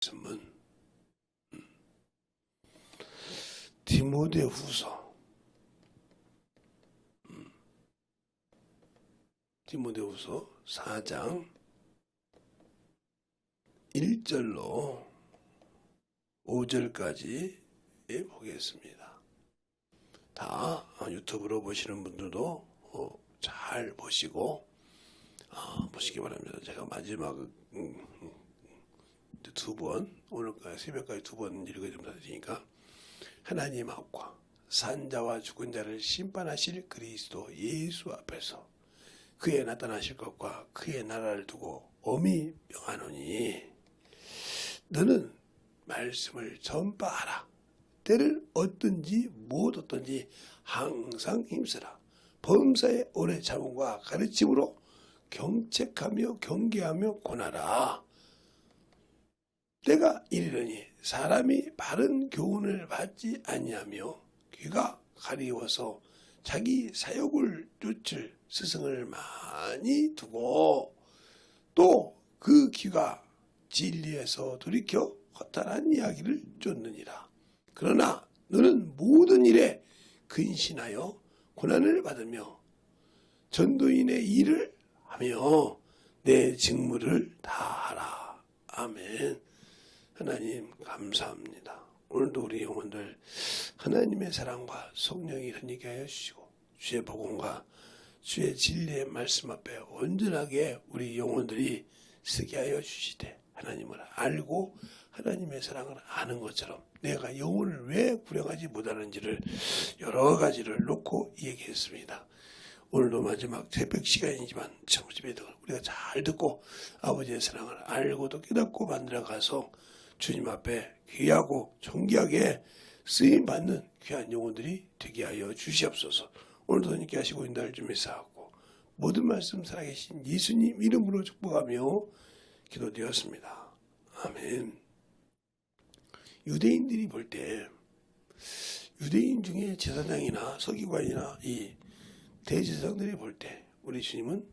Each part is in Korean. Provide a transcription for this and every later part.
말씀은 디모데후서 4장 1절로 5절까지 보겠습니다. 다 유튜브로 보시는 분들도 잘 보시고 보시기 바랍니다. 제가 마지막 두 번, 오늘까지 새벽까지 두 번 읽어드리면 되니까, 하나님 앞과 산자와 죽은 자를 심판하실 그리스도 예수 앞에서 그의 나타나실 것과 그의 나라를 두고 엄히 명하노니, 너는 말씀을 전파하라. 때를 얻든지 못 얻든지 항상 힘쓰라. 범사의 오래 참음과 가르침으로 경책하며 경계하며 권하라. 때가 이르려니 사람이 바른 교훈을 받지 아니하며 귀가 가리워서 자기 사욕을 쫓을 스승을 많이 두고, 또 그 귀가 진리에서 돌이켜 허탄한 이야기를 쫓느니라. 그러나 너는 모든 일에 근신하여 고난을 받으며 전도인의 일을 하며 내 직무를 다하라. 아멘. 하나님 감사합니다. 오늘도 우리 영혼들 하나님의 사랑과 성령이 흐르게 하여 주시고, 주의 복음과 주의 진리의 말씀 앞에 온전하게 우리 영혼들이 서게 하여 주시되, 하나님을 알고 하나님의 사랑을 아는 것처럼 내가 영혼을 왜 구령하지 못하는지를 여러 가지를 놓고 얘기했습니다. 오늘도 마지막 새벽 시간이지만 청집에 우리가 잘 듣고 아버지의 사랑을 알고도 깨닫고 만들어가서 주님 앞에 귀하고 존귀하게 쓰임받는 귀한 영혼들이 되게 하여 주시옵소서. 오늘도 함께 하시고 인도할 좀 있사하고 모든 말씀 살아계신 예수님 이름으로 축복하며 기도되었습니다. 아멘. 유대인들이 볼 때, 유대인 중에 제사장이나 서기관이나 이 대제사장들이 볼 때 우리 주님은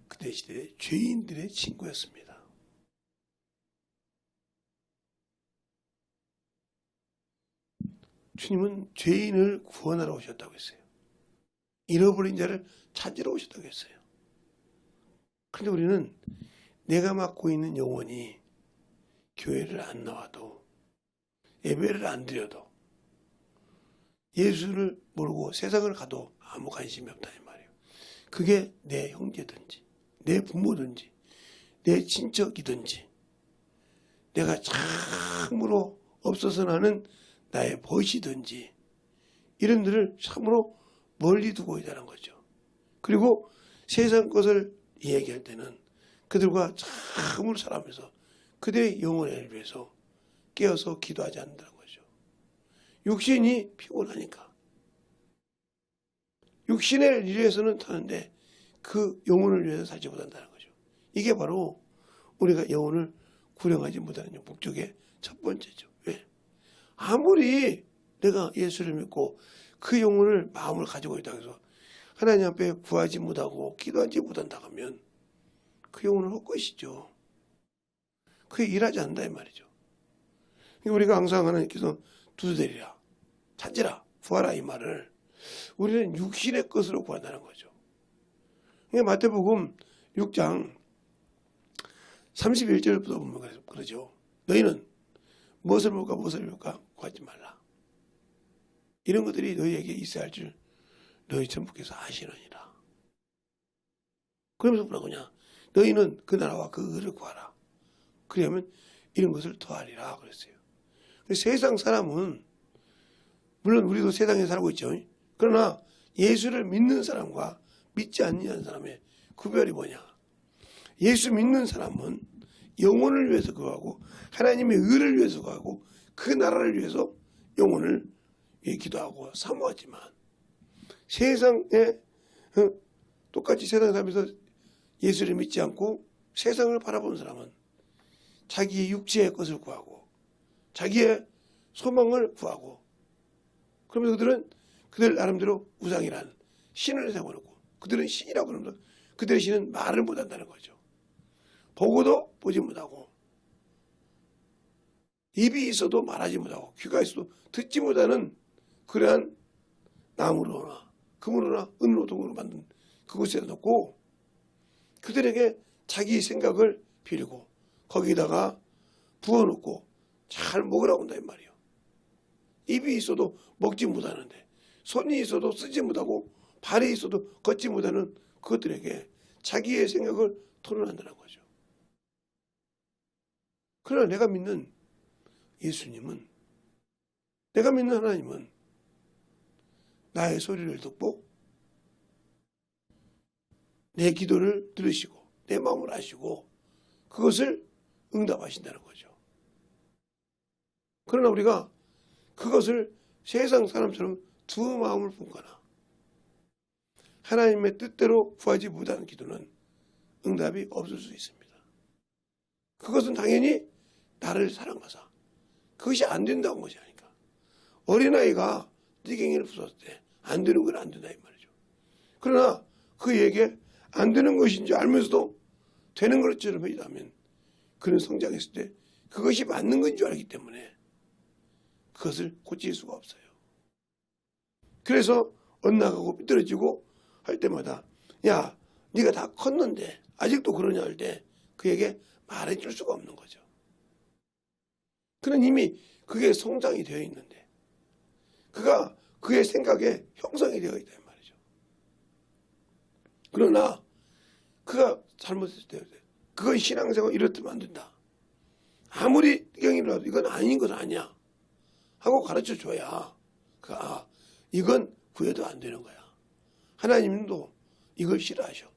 그때 시대에 죄인들의 친구였습니다. 주님은 죄인을 구원하러 오셨다고 했어요. 잃어버린 자를 찾으러 오셨다고 했어요. 그런데 우리는 내가 맡고 있는 영혼이 교회를 안 나와도, 예배를 안 드려도, 예수를 모르고 세상을 가도 아무 관심이 없다 이 말이에요. 그게 내 형제든지 내 부모든지 내 친척이든지 내가 참으로 없어서는 하는 나의 벗이든지 이런 들을 참으로 멀리 두고 있다는 거죠. 그리고 세상 것을 이야기할 때는 그들과 참으로 살아가면서 그들의 영혼을 위해서 깨어서 기도하지 않는다는 거죠. 육신이 피곤하니까 육신의 일에서는 타는데 그 영혼을 위해서 살지 못한다는 거죠. 이게 바로 우리가 영혼을 구령하지 못하는 목적의 첫 번째죠. 왜? 아무리 내가 예수를 믿고 그 영혼을 마음을 가지고 있다고 해서 하나님 앞에 구하지 못하고 기도하지 못한다고 하면 그 영혼은 헛것이죠. 그게 일하지 않는다 이 말이죠. 우리가 항상 하나님께서 두드리라, 찾으라, 구하라 이 말을 우리는 육신의 것으로 구한다는 거죠. 마태복음 6장 31절부터 보면 그러죠. 너희는 무엇을 볼까 무엇을 볼까 구하지 말라. 이런 것들이 너희에게 있어야 할 줄 너희 천부께서 아시느니라. 그러면서 뭐라고냐? 너희는 그 나라와 그 의를 구하라. 그러면 이런 것을 더하리라 그랬어요. 세상 사람은 물론 우리도 세상에 살고 있죠. 그러나 예수를 믿는 사람과 믿지 않는 사람의 구별이 뭐냐? 예수 믿는 사람은 영혼을 위해서 구하고 하나님의 의를 위해서 구하고 그 나라를 위해서 영혼을 위해 기도하고 사모하지만, 세상에 똑같이 세상에 살면서 예수를 믿지 않고 세상을 바라보는 사람은 자기의 육체의 것을 구하고 자기의 소망을 구하고, 그러면서 그들은 그들 나름대로 우상이란 신을 세워놓고, 그들은 신이라고 그러면서 그들의 신은 말을 못한다는 거죠. 보고도 보지 못하고 입이 있어도 말하지 못하고 귀가 있어도 듣지 못하는 그러한 나무로나 금으로나 은으로 동으로 만든 그곳에 놓고 그들에게 자기 생각을 비리고 거기다가 부어놓고 잘 먹으라고 한다 이 말이에요. 입이 있어도 먹지 못하는데 손이 있어도 쓰지 못하고 발이 있어도 걷지 못하는 그것들에게 자기의 생각을 토론한다는 거죠. 그러나 내가 믿는 예수님은, 내가 믿는 하나님은 나의 소리를 듣고 내 기도를 들으시고 내 마음을 아시고 그것을 응답하신다는 거죠. 그러나 우리가 그것을 세상 사람처럼 두 마음을 품거나 하나님의 뜻대로 구하지 못하는 기도는 응답이 없을 수 있습니다. 그것은 당연히 나를 사랑하사 그것이 안 된다고 것이 아니까. 어린아이가 띠갱이를 부쉈을 때 안 되는 건 안 된다 이 말이죠. 그러나 그에게 안 되는 것인지 알면서도 되는 것처럼 해야하면 그는 성장했을 때 그것이 맞는 건 줄 알기 때문에 그것을 고칠 수가 없어요. 그래서 엇나가고 삐뚤어지고 할 때마다 야 네가 다 컸는데 아직도 그러냐 할 때 그에게 말해줄 수가 없는 거죠. 그는 이미 그게 성장이 되어 있는데 그가 그의 생각에 형성이 되어 있다 이 말이죠. 그러나 그가 잘못했을 때 그건 신앙생활 이렇다면 안 된다. 아무리 경이라도 이건 아닌 건 아니야 하고 가르쳐줘야 이건 구해도 안 되는 거야. 하나님도 이걸 싫어하셔.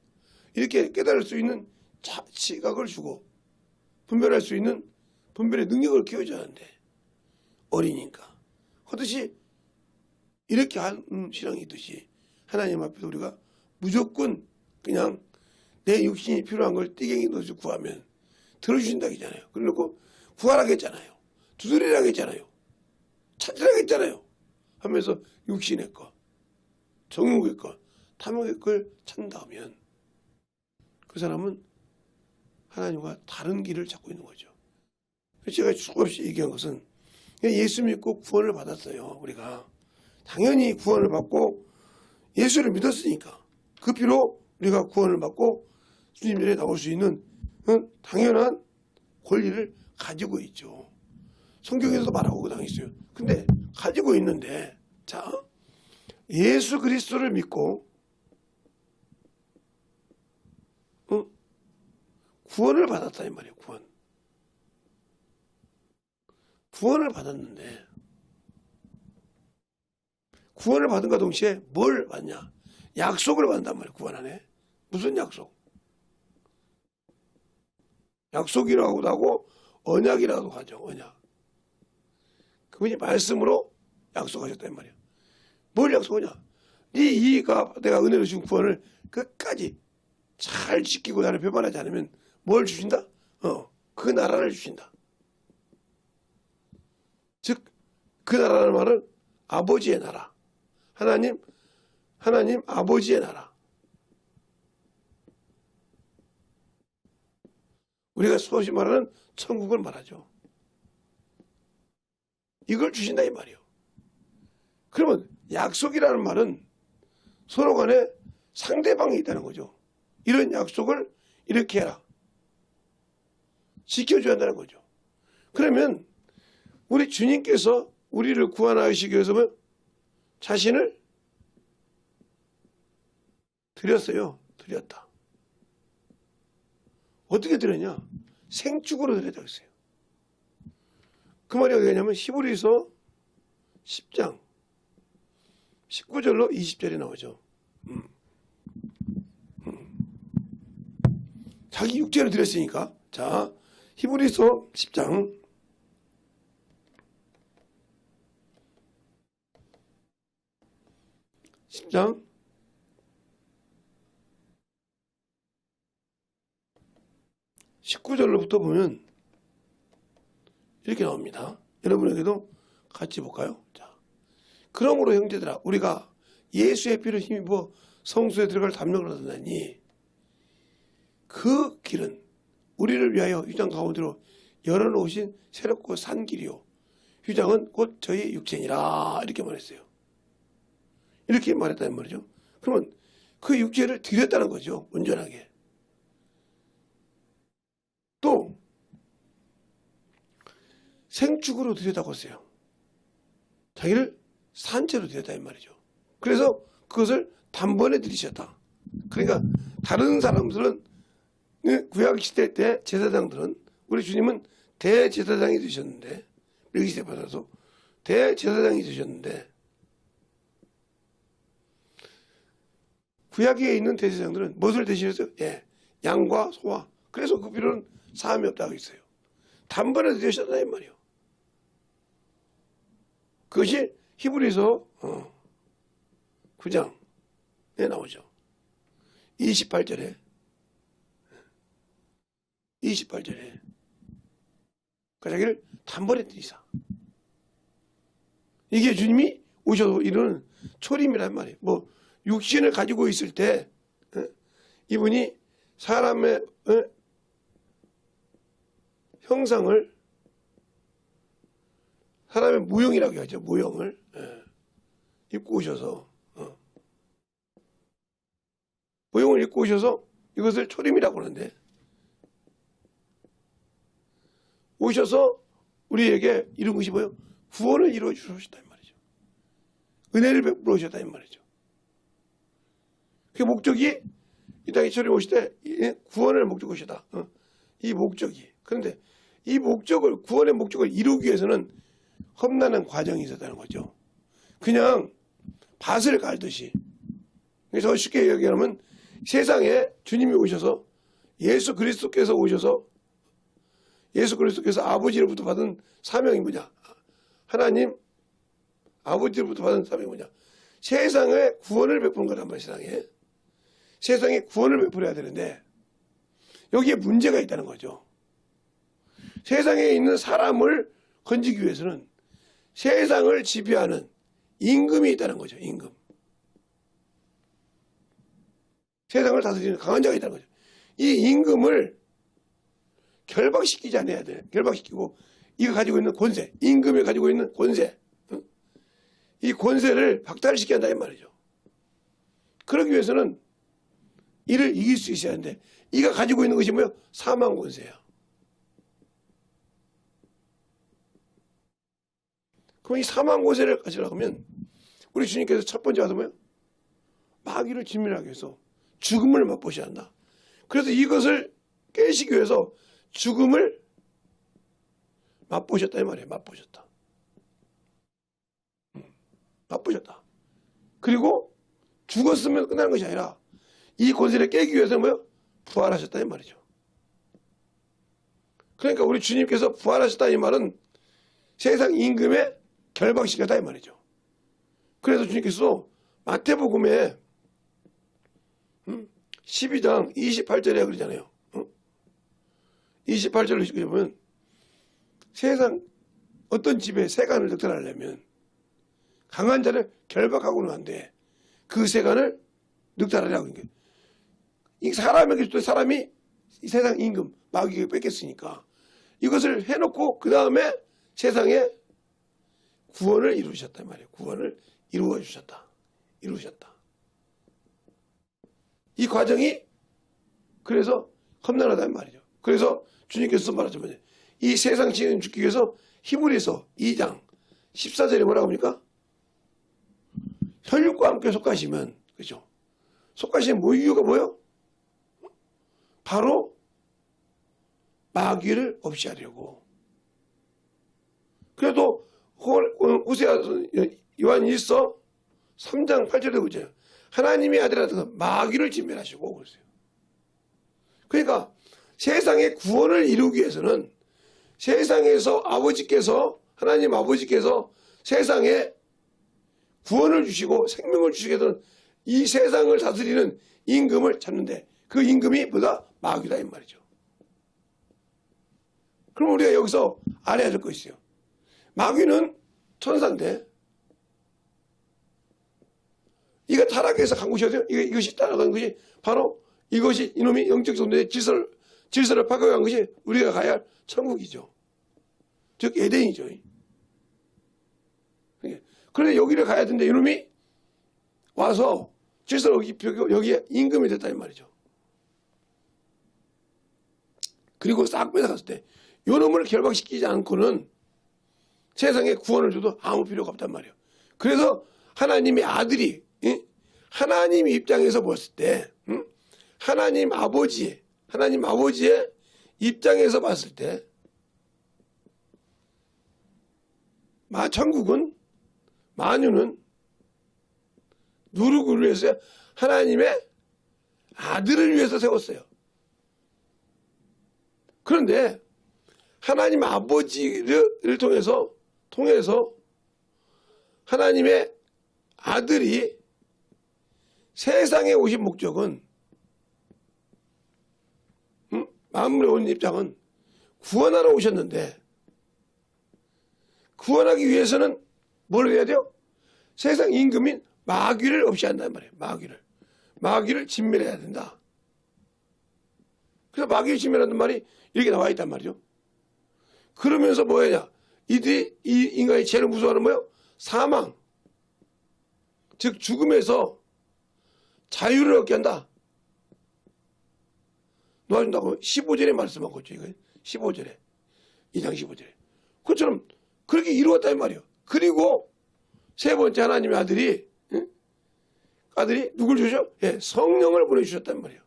이렇게 깨달을 수 있는 시각을 주고 분별할 수 있는 분별의 능력을 키워줘야 하는데 어리니까 그것이 이렇게 하는 신앙이 있듯이 하나님 앞에서 우리가 무조건 그냥 내 육신이 필요한 걸 띠갱이 넣어서 구하면 들어주신다고 했잖아요. 그러고 구하라고 했잖아요. 두드리라고 했잖아요. 찾으라고 했잖아요. 하면서 육신의 것, 정욕의 것, 탐욕의 걸 찾는다면 그 사람은 하나님과 다른 길을 찾고 있는 거죠. 제가 수없이 얘기한 것은 예수 믿고 구원을 받았어요. 우리가 당연히 구원을 받고 예수를 믿었으니까 그 피로 우리가 구원을 받고 주님 전에 나올 수 있는 당연한 권리를 가지고 있죠. 성경에서도 말하고 당했어요. 근데 가지고 있는데 자 예수 그리스도를 믿고 구원을 받았다 이 말이에요. 구원을 받았는데 구원을 받은과 동시에 뭘 받냐? 약속을 받는단 말이에요. 구원 안에. 무슨 약속? 약속이라고도 하고 언약이라고도 하죠. 언약. 그분이 말씀으로 약속하셨단 말이에요. 뭘 약속하냐? 네 이가 내가 은혜로 준 구원을 끝까지 잘 지키고 나를 배반하지 않으면 뭘 주신다? 그 나라를 주신다. 즉 그 나라라는 말은 아버지의 나라. 하나님 아버지의 나라. 우리가 소위 말하는 천국을 말하죠. 이걸 주신다 이 말이에요. 그러면 약속이라는 말은 서로 간에 상대방이 있다는 거죠. 이런 약속을 이렇게 해라. 지켜줘야 한다는 거죠. 그러면 우리 주님께서 우리를 구원하시기 위해서는 자신을 드렸어요. 드렸다. 어떻게 드렸냐? 생축으로 드렸다고 했어요. 그 말이 어디 가냐면 히브리서 10장 19절로 20절이 나오죠. 자기 육체를 드렸으니까 자 히브리서 10장 19절로부터 보면 이렇게 나옵니다. 여러분에게도 같이 볼까요? 자, 그러므로 형제들아 우리가 예수의 피를 힘입어 성소에 들어갈 담력을 얻었나니 그 길은 우리를 위하여 유장 가운데로 열어놓으신 새롭고 산 길이요. 휴장은 곧 저희 육체니라. 이렇게 말했어요. 이렇게 말했다는 말이죠. 그러면 그 육체를 드렸다는 거죠. 온전하게. 또 생축으로 드렸다고 했어요. 자기를 산채로 드렸다 이 말이죠. 그래서 그것을 단번에 드리셨다. 그러니까 다른 사람들은 구약 시대 때 제사장들은 우리 주님은 대제사장이 되셨는데 멜기세덱 받아서 대제사장이 되셨는데 구약에 있는 대제사장들은 무엇을 대신했어요? 예, 양과 소와. 그래서 그 필요는 사함이 없다고 했어요. 단번에 드리셨다 이 말이에요. 그것이 히브리서 9장에 나오죠. 28절에 그 자기를 단번에 드리사. 이게 주님이 오셔서 이루는 초림이란 말이에요. 뭐 육신을 가지고 있을 때 이분이 사람의 형상을 사람의 모형이라고 하죠. 모형을 입고 오셔서 모형을 입고 오셔서 이것을 초림이라고 하는데 오셔서 우리에게 이런 것이 뭐예요? 구원을 이루어 주셨다 이 말이죠. 은혜를 베풀어 주셨다 이 말이죠. 그 목적이 이 땅에 초림 오실 때 구원을 목적이시다. 이 목적이. 그런데 이 목적을 구원의 목적을 이루기 위해서는 험난한 과정이 있었다는 거죠. 그냥 밭을 갈듯이. 그래서 쉽게 얘기하면 세상에 주님이 오셔서 예수 그리스도께서 오셔서 예수 그리스도께서 아버지로부터 받은 사명이 뭐냐? 하나님 아버지로부터 받은 사명이 뭐냐? 세상에 구원을 베푸는 거란 말이야. 세상에 구원을 베풀어야 되는데 여기에 문제가 있다는 거죠. 세상에 있는 사람을 건지기 위해서는 세상을 지배하는 임금이 있다는 거죠. 임금. 세상을 다스리는 강한 자가 있다는 거죠. 이 임금을 결박시키지 않아야 돼. 결박시키고 이가 가지고 있는 권세, 임금이 가지고 있는 권세, 이 권세를 박탈시켜야 한다 이 말이죠. 그러기 위해서는 이를 이길 수 있어야 하는데 이가 가지고 있는 것이 뭐예요? 사망 권세야. 그럼 이 사망 권세를 가지려고 하면 우리 주님께서 첫 번째 와서 뭐예요? 마귀를 진멸하기 위해서 죽음을 맛보셔야 한다. 그래서 이것을 깨시기 위해서 죽음을 맛보셨다 이 말이에요. 맛보셨다. 맛보셨다. 그리고 죽었으면 끝나는 것이 아니라 이 권세를 깨기 위해서 뭐예요? 부활하셨다 이 말이죠. 그러니까 우리 주님께서 부활하셨다 이 말은 세상 임금에 결박시켰다 이 말이죠. 그래서 주님께서 마태복음에 12장 28절에 그러잖아요. 28절을 보면 세상 어떤 집에 세간을 늑탈하려면 강한 자를 결박하고는 안 돼. 그 세간을 늑탈하려고. 이 사람에게 사람이 이 세상 임금 마귀에게 뺏겼으니까 이것을 해놓고 그 다음에 세상에 구원을 이루셨단 말이에요. 구원을 이루어 주셨다. 이루셨다. 이 과정이 그래서 험난하단 말이죠. 그래서 주님께서 말하자면 이 세상 지은 죽기 위해서 히브리서 2장 14절에 뭐라고 합니까? 혈육과 함께 속하시면 그죠? 속하시면 뭐 이유가 뭐예요? 바로 마귀를 없이 하려고. 그래도 요한 1서 3장 8절에 보죠. 하나님의 아들이라는 마귀를 진멸하시고 그러세요. 그러니까 세상의 구원을 이루기 위해서는 세상에서 아버지께서 하나님 아버지께서 세상에 구원을 주시고 생명을 주시기 위해서는 이 세상을 다스리는 임금을 찾는데 그 임금이 뭐다? 마귀다 이 말이죠. 그럼 우리가 여기서 알아야 될 거 있어요. 마귀는 천사인데 이가 타락해서 간 것이거든요. 이것이 타락한 것이 바로 이것이 이놈이 영적 존재의 질서를 파괴한 것이 우리가 가야 할 천국이죠. 즉 에덴이죠. 그런데 여기를 가야 되는데 이놈이 와서 질서를 어기고 여기에 임금이 됐다 이 말이죠. 그리고 싹 뺏어갔을 때 이놈을 결박시키지 않고는 세상에 구원을 줘도 아무 필요가 없단 말이에요. 그래서 하나님의 아들이 하나님 입장에서 봤을 때 하나님 아버지의 입장에서 봤을 때 천국은 만유는 누구를 위해서 하나님의 아들을 위해서 세웠어요. 그런데 하나님 아버지를 통해서 하나님의 아들이 세상에 오신 목적은 만물에 온 입장은 구원하러 오셨는데 구원하기 위해서는 뭘 해야 돼요? 세상 임금인 마귀를 없이 한단 말이에요. 마귀를 진멸해야 된다. 그래서 마귀를 진멸하는 말이 이렇게 나와 있단 말이죠. 그러면서 뭐냐? 이 인간의 제일 무서워하는 뭐예요? 사망. 즉 죽음에서 자유를 얻게 한다. 놓아준다고 15절에 말씀하고 있죠. 이거 15절에 2장 15절에 그것처럼 그렇게 이루었다 이 말이에요. 그리고 세 번째 하나님의 아들이 누굴 주셔? 예, 성령을 보내주셨단 말이에요.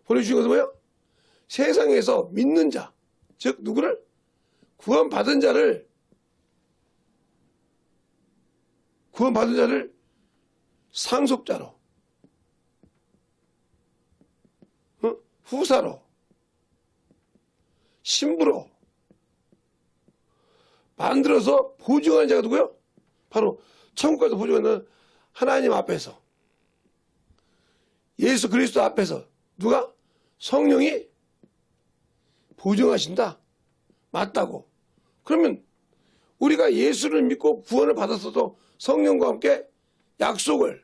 보내주신 것은 뭐예요? 세상에서 믿는 자, 즉 누구를? 구원받은 자를 상속자로, 후사로, 신부로 만들어서 보증하는 자가 누구요? 바로 천국에서 보증하는 하나님 앞에서, 예수 그리스도 앞에서 누가? 성령이 보증하신다. 맞다고. 그러면 우리가 예수를 믿고 구원을 받았어도 성령과 함께 약속을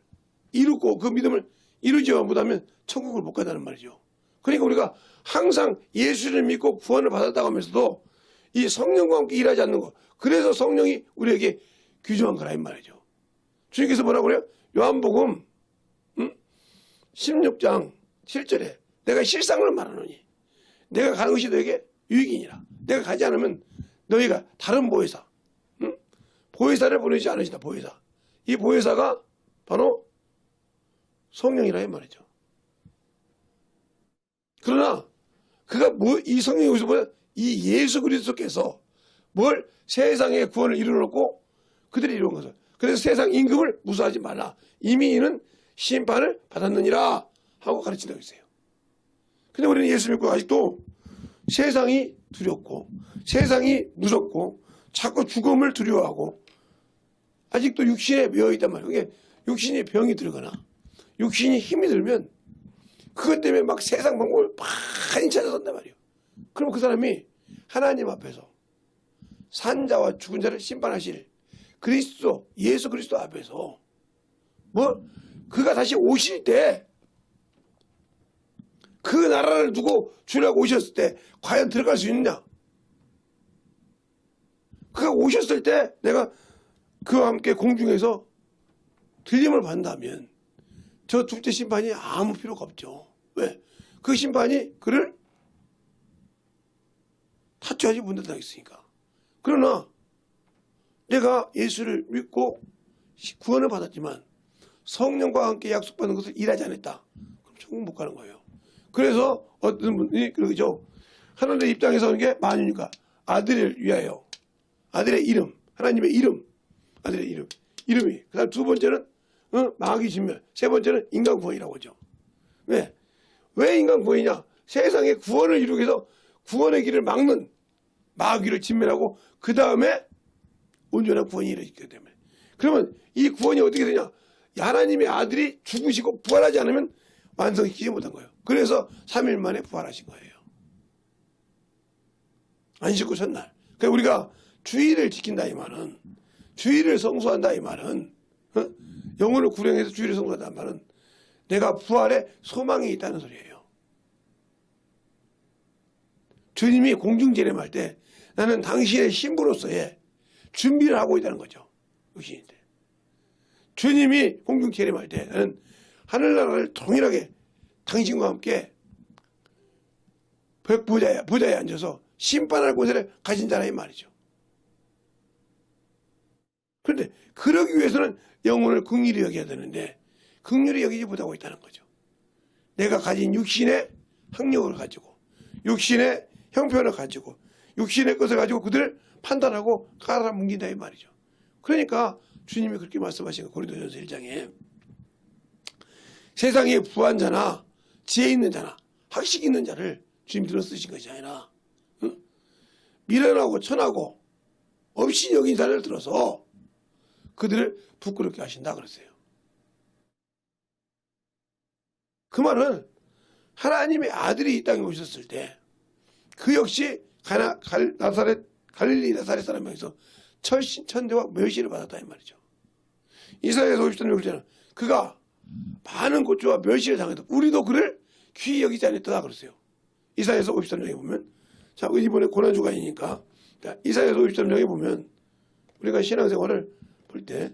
이루고 그 믿음을 이루지 못하면 천국을 못 간다는 말이죠. 그러니까 우리가 항상 예수를 믿고 구원을 받았다고 하면서도 이 성령과 함께 일하지 않는 것, 그래서 성령이 우리에게 규정한 거라 이 말이죠. 주님께서 뭐라고 그래요? 요한복음 16장 7절에 내가 실상을 말하노니 내가 가는 것이 너에게 유익이니라. 내가 가지 않으면 너희가 다른 보혜사, 보혜사를 보내지 않으신다. 보혜사. 이 보혜사가 바로 성령이라 이 말이죠. 그러나 그가 이 성령이 여기서 뭐야? 이 예수 그리스도께서 뭘 세상의 구원을 이루어놓고 그들이 이룬 것을. 그래서 세상 임금을 무수하지 말라. 이미 이는 심판을 받았느니라 하고 가르친다고 했어요. 근데 우리는 예수 믿고 아직도 세상이 두렵고 세상이 무섭고 자꾸 죽음을 두려워하고 아직도 육신에 매여 있단 말이에요. 그게 육신에 병이 들거나 육신이 힘이 들면 그것 때문에 막 세상 방법을 많이 찾아선단 말이에요. 그럼 그 사람이 하나님 앞에서 산자와 죽은 자를 심판하실 그리스도, 예수 그리스도 앞에서 그가 다시 오실 때 그 나라를 두고 주려고 오셨을 때 과연 들어갈 수 있느냐? 그가 오셨을 때 내가 그와 함께 공중에서 들림을 받는다면 저 둘째 심판이 아무 필요가 없죠. 왜? 그 심판이 그를 타투하지 못한다 했으니까. 그러나 내가 예수를 믿고 구원을 받았지만 성령과 함께 약속받은 것을 일하지 않았다. 그럼 천국 못 가는 거예요. 그래서 어떤 분이 그러죠. 하나님의 입장에서 하는 게 만유니까 아들을 위하여, 아들의 이름, 하나님의 이름, 아들의 이름, 이름이. 그 다음 두 번째는 마귀 진멸, 세 번째는 인간 구원이라고 하죠. 왜 인간 구원이냐? 세상의 구원을 이루기 위해서 구원의 길을 막는 마귀를 진멸하고 그 다음에 온전한 구원이 이루어지기 때문에. 그러면 이 구원이 어떻게 되냐? 하나님의 아들이 죽으시고 부활하지 않으면 완성시키지 못한 거예요. 그래서 3일 만에 부활하신 거예요. 안식구 첫날. 그러니까 우리가 주일을 지킨다 이 말은, 주일을 성수한다 이 말은, 영혼을 구령해서 주일을 성수한다 이 말은 내가 부활에 소망이 있다는 소리예요. 주님이 공중재림할 때 나는 당신의 신부로서의 준비를 하고 있다는 거죠. 육신인데. 주님이 공중 재림할 때 나는 하늘나라를 동일하게 당신과 함께 보좌에 앉아서 심판할 곳을 가진 자라 이 말이죠. 그런데 그러기 위해서는 영혼을 긍휼히 여겨야 되는데 긍휼히 여기지 못하고 있다는 거죠. 내가 가진 육신의 학력을 가지고 육신의 형편을 가지고 육신의 것을 가지고 그들을 판단하고 깔아뭉긴다 이 말이죠. 그러니까 주님이 그렇게 말씀하신 거 고린도전서 1장에 세상에 부한 자나 지혜 있는 자나 학식 있는 자를 주님이 들어 쓰신 것이 아니라 미련하고 천하고 없이 여긴 자를 들어서 그들을 부끄럽게 하신다 그랬어요. 그 말은 하나님의 아들이 이 땅에 오셨을 때 그 역시 갈릴리 나사렛 사람에서 천대와 멸시를 받았다 이 말이죠. 이사야서 53장 6절에는 그가 많은 고초와 멸시를 당해도 우리도 그를 귀히 여기지 않았다 그랬어요. 이사야서 53장에 보면 자 이번에 고난주간이니까 이사야서 53장에 보면 우리가 신앙생활을 볼 때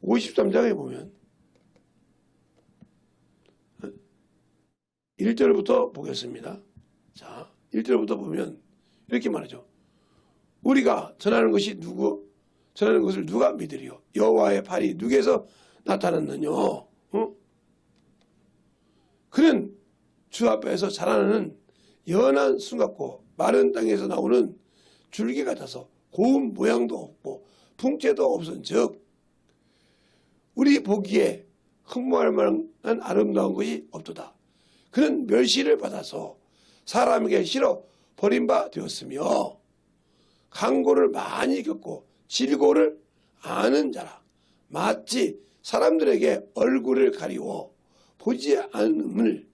53장에 보면 1절부터 보겠습니다. 자 1절부터 보면 이렇게 말하죠. 우리가 전하는 것을 누가 믿으리요? 여호와의 팔이 누구에서 나타났느냐? 그는 주 앞에서 자라나는 연한 순 같고 마른 땅에서 나오는 줄기 같아서 고운 모양도 없고 풍채도 없은즉 우리 보기에 흠모할 만한 아름다운 것이 없도다. 그는 멸시를 받아서 사람에게 실어 버림바 되었으며 강고를 많이 겪고 질고를 아는 자라. 마치 사람들에게 얼굴을 가리워 보지 않음을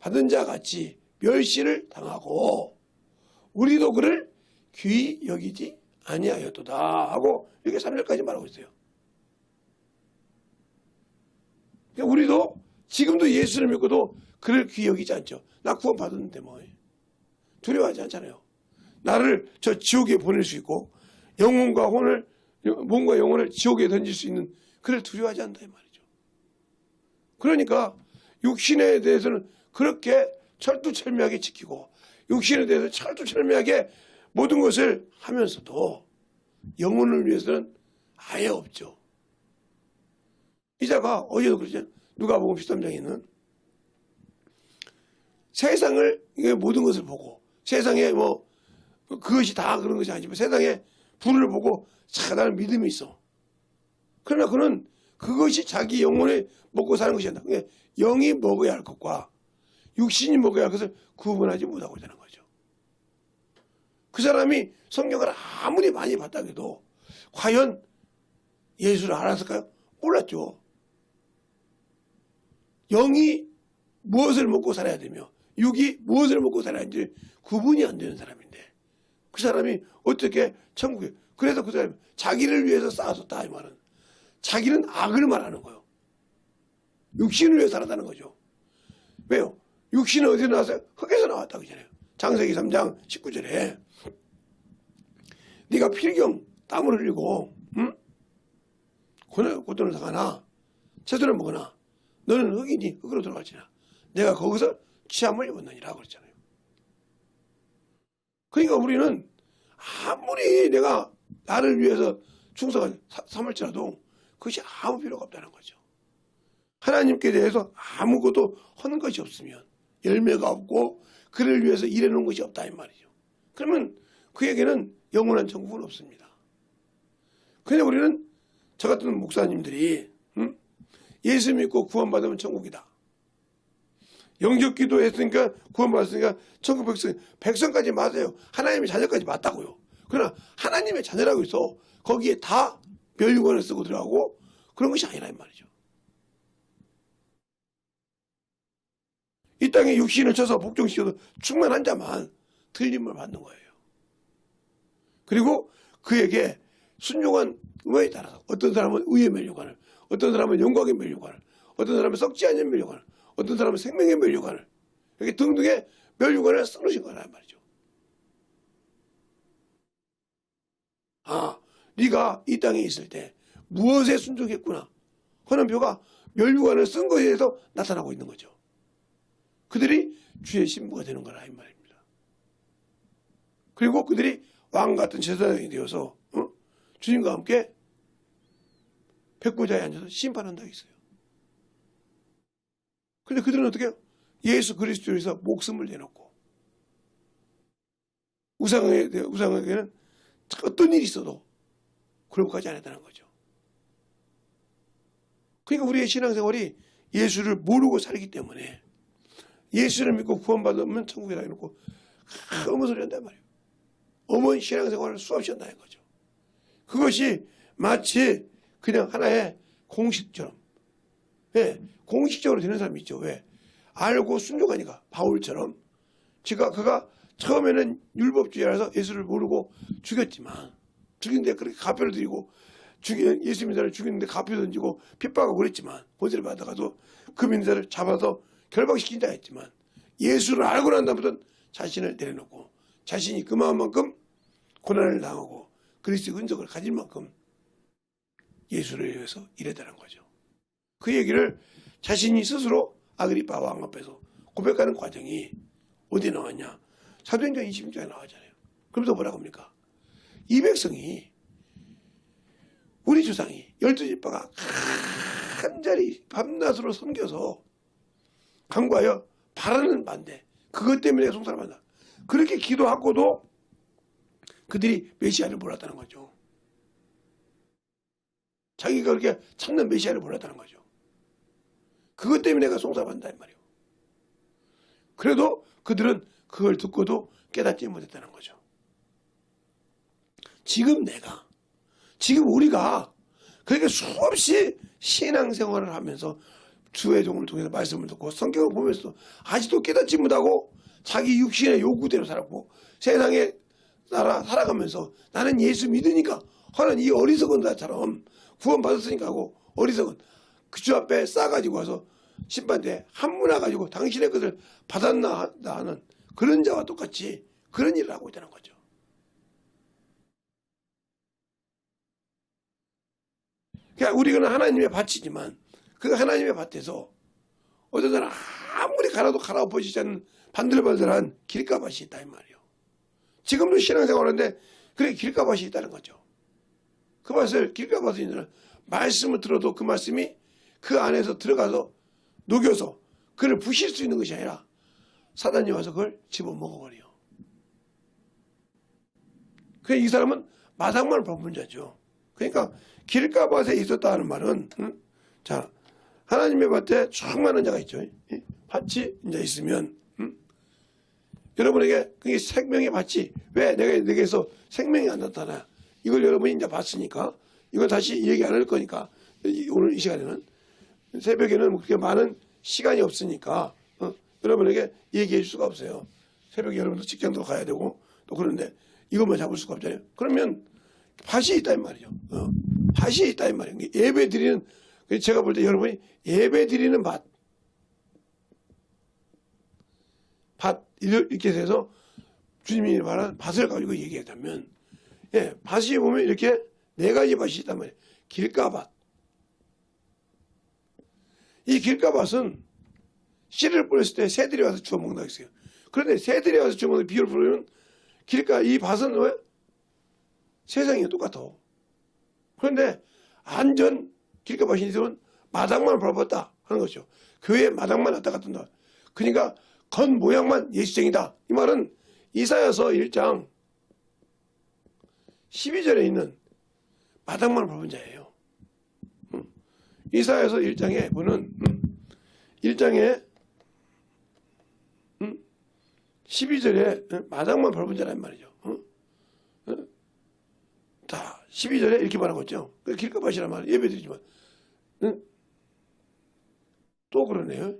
받은 자 같이 멸시를 당하고 우리도 그를 귀히 여기지 아니하였도다 하고 이렇게 3절까지 말하고 있어요. 그러니까 우리도 지금도 예수를 믿고도 그를 귀히 여기지 않죠. 나 구원 받았는데 뭐 두려워하지 않잖아요. 나를 저 지옥에 보낼 수 있고 영혼과 몸과 영혼을 지옥에 던질 수 있는 그를 두려워하지 않는다 이 말이죠. 그러니까 육신에 대해서는 그렇게 철두철미하게 지키고 육신에 대해서 철두철미하게 모든 것을 하면서도 영혼을 위해서는 아예 없죠. 이자가 어제도 그러죠. 누가복음 13장에 있는 세상을 모든 것을 보고 세상에 뭐 그것이 다 그런 것이 아니지만 세상에 불을 보고 자 나는 믿음이 있어. 그러나 그는 그것이 자기 영혼에 먹고 사는 것이 아니라 영이 먹어야 할 것과 육신이 먹어야 할 것을 구분하지 못하고 있다는 거죠. 그 사람이 성경을 아무리 많이 봤다 해도 과연 예수를 알았을까요? 몰랐죠. 영이 무엇을 먹고 살아야 되며 육이 무엇을 먹고 살아야 하는지 구분이 안 되는 사람인데 그 사람이 어떻게 천국에 그래서 그 사람이 자기를 위해서 쌓았었다 이 말은 자기는 악을 말하는 거예요. 육신을 위해 살았다는 거죠. 왜요? 육신은 어디서 나왔어요? 흙에서 나왔다 그러잖아요. 창세기 3장 19절에 네가 필경 땀을 흘리고 고통을 당하나 채소를 먹으나 너는 흙이니 흙으로 들어갈지나 내가 거기서 취함을 입었느니라 그랬잖아요. 그러니까 우리는 아무리 내가 나를 위해서 충성을 삼을지라도 그것이 아무 필요가 없다는 거죠. 하나님께 대해서 아무것도 하는 것이 없으면 열매가 없고 그를 위해서 일해놓은 것이 없다 이 말이죠. 그러면 그에게는 영원한 천국은 없습니다. 그런데 우리는 저 같은 목사님들이 예수 믿고 구원받으면 천국이다. 영접 기도했으니까 구원받았으니까 천국 백성까지 맞아요. 하나님의 자녀까지 맞다고요. 그러나 하나님의 자녀라고 해서 거기에 다 멸류관을 쓰고 들어가고 그런 것이 아니라 이 말이죠. 이 땅에 육신을 쳐서 복종시켜도 충만한 자만 틀림을 받는 거예요. 그리고 그에게 순종한 거에 따라서 어떤 사람은 의의 멸류관을, 어떤 사람은 영광의 멸류관을, 어떤 사람은 썩지 않는 멸류관을, 어떤 사람은 생명의 멸류관을 이렇게 등등의 멸류관을 써놓으신 거란 말이죠. 네가 이 땅에 있을 때 무엇에 순종했구나 하는 표가 멸류관을 쓴 것에 대해서 나타나고 있는 거죠. 그들이 주의 신부가 되는 거라 이 말입니다. 그리고 그들이 왕 같은 제사장이 되어서 주님과 함께 백보자에 앉아서 심판한다고 했어요. 근데 그들은 어떻게 해요? 예수 그리스도에서 목숨을 내놓고 우상에게는 어떤 일이 있어도 굴복하지 않았다는 거죠. 그러니까 우리의 신앙생활이 예수를 모르고 살기 때문에 예수를 믿고 구원받으면 천국이라 해놓고 어머 소리 한단 말이에요. 어머니 신앙생활을 수없이 한다는 거죠. 그것이 마치 그냥 하나의 공식처럼, 공식적으로 되는 사람이 있죠. 왜? 알고 순종하니까. 바울처럼 그가 처음에는 율법주의라서 예수를 모르고 죽였는데 그렇게 가표를 드리고 예수 믿는 자를 죽이는데 가표 던지고 핍박하고 그랬지만 고지를 받아가도 그 믿는 자를 잡아서 결박시킨다 했지만 예수를 알고 난 다음부터는 자신을 내려놓고 자신이 그만큼 고난을 당하고 그리스도의 흔적을 가질 만큼 예수를 위해서 일했다는 거죠. 그 얘기를 자신이 스스로 아그리파 왕 앞에서 고백하는 과정이 어디 나왔냐? 사도행전 26장에 나왔잖아요. 그러면서 뭐라고 합니까? 이 백성이 우리 조상이 12지파가 간절히 밤낮으로 섬겨서 간구하여 바라는 반대 그것 때문에 송사를 받는다. 그렇게 기도하고도 그들이 메시아를 몰랐다는 거죠. 자기가 그렇게 찾는 메시아를 몰랐다는 거죠. 그것 때문에 내가 송사받는다 이 말이에요. 그래도 그들은 그걸 듣고도 깨닫지 못했다는 거죠. 지금 우리가 그렇게 수없이 신앙생활을 하면서 주의 종을 통해서 말씀을 듣고 성경을 보면서 아직도 깨닫지 못하고 자기 육신의 요구대로 살았고 세상에 살아가면서 나는 예수 믿으니까 하는 이 어리석은 자처럼 구원받았으니까 하고 어리석은 그 주 앞에 싸가지고 와서 심판대에 한문화 가지고 당신의 것을 받았나 하는 그런 자와 똑같이 그런 일을 하고 있다는 거죠. 그러니까 우리는 하나님의 밭이지만 그 하나님의 밭에서 어떤 사람 아무리 갈아도 갈아엎어지지 않는 반들반들한 길가밭이 있다 이 말이에요. 지금도 신앙생활하는데 그래 길가밭이 있다는 거죠. 그 밭을 길가밭이 있는 말씀을 들어도 그 말씀이 그 안에서 들어가서 녹여서 그를 부실 수 있는 것이 아니라 사단이 와서 그걸 집어먹어버려요. 그래서 이 사람은 마당만 밟은 자죠. 그러니까 길가밭에 있었다는 말은 자 하나님의 밭에 충만한 자가 있죠. 밭이 이제 있으면 여러분에게 그게 생명의 밭이 왜 내게서 생명이 안 나타나 이걸 여러분이 이제 봤으니까 이거 다시 얘기 안 할 거니까 오늘 이 시간에는 새벽에는 그렇게 많은 시간이 없으니까 여러분에게 얘기해 줄 수가 없어요. 새벽에 여러분도 직장도 가야 되고 또 그런데 이것만 잡을 수가 없잖아요. 그러면 밭이 있다 이 말이죠. 밭이 있다 이 말이에요. 예배 드리는 제가 볼 때 여러분이 예배 드리는 밭 이렇게 해서 주님이 말한 밭을 가지고 얘기했다면 밭이 보면 이렇게 네 가지 밭이 있단 말이에요. 길가밭. 이 길가밭은 씨를 뿌렸을 때 새들이 와서 주워 먹는다고 했어요. 그런데 새들이 와서 주워 먹는 비유를 부르면 이 밭은 왜? 세상이 똑같아. 그런데 안전 길가밭이 있으면 마당만 밟았다 하는 거죠. 교회에 마당만 왔다 갔다 한다. 그러니까 겉 모양만 예수쟁이다. 이 말은 이사야서 1장 12절에 있는 마당만 밟은 자예요. 이사야서 1장에 보는 1장에 12절에 마당만 밟은 자란 말이죠. 자 12절에 이렇게 말하고 있죠. 길가밭이란 말 예배드리지만 또 그러네요.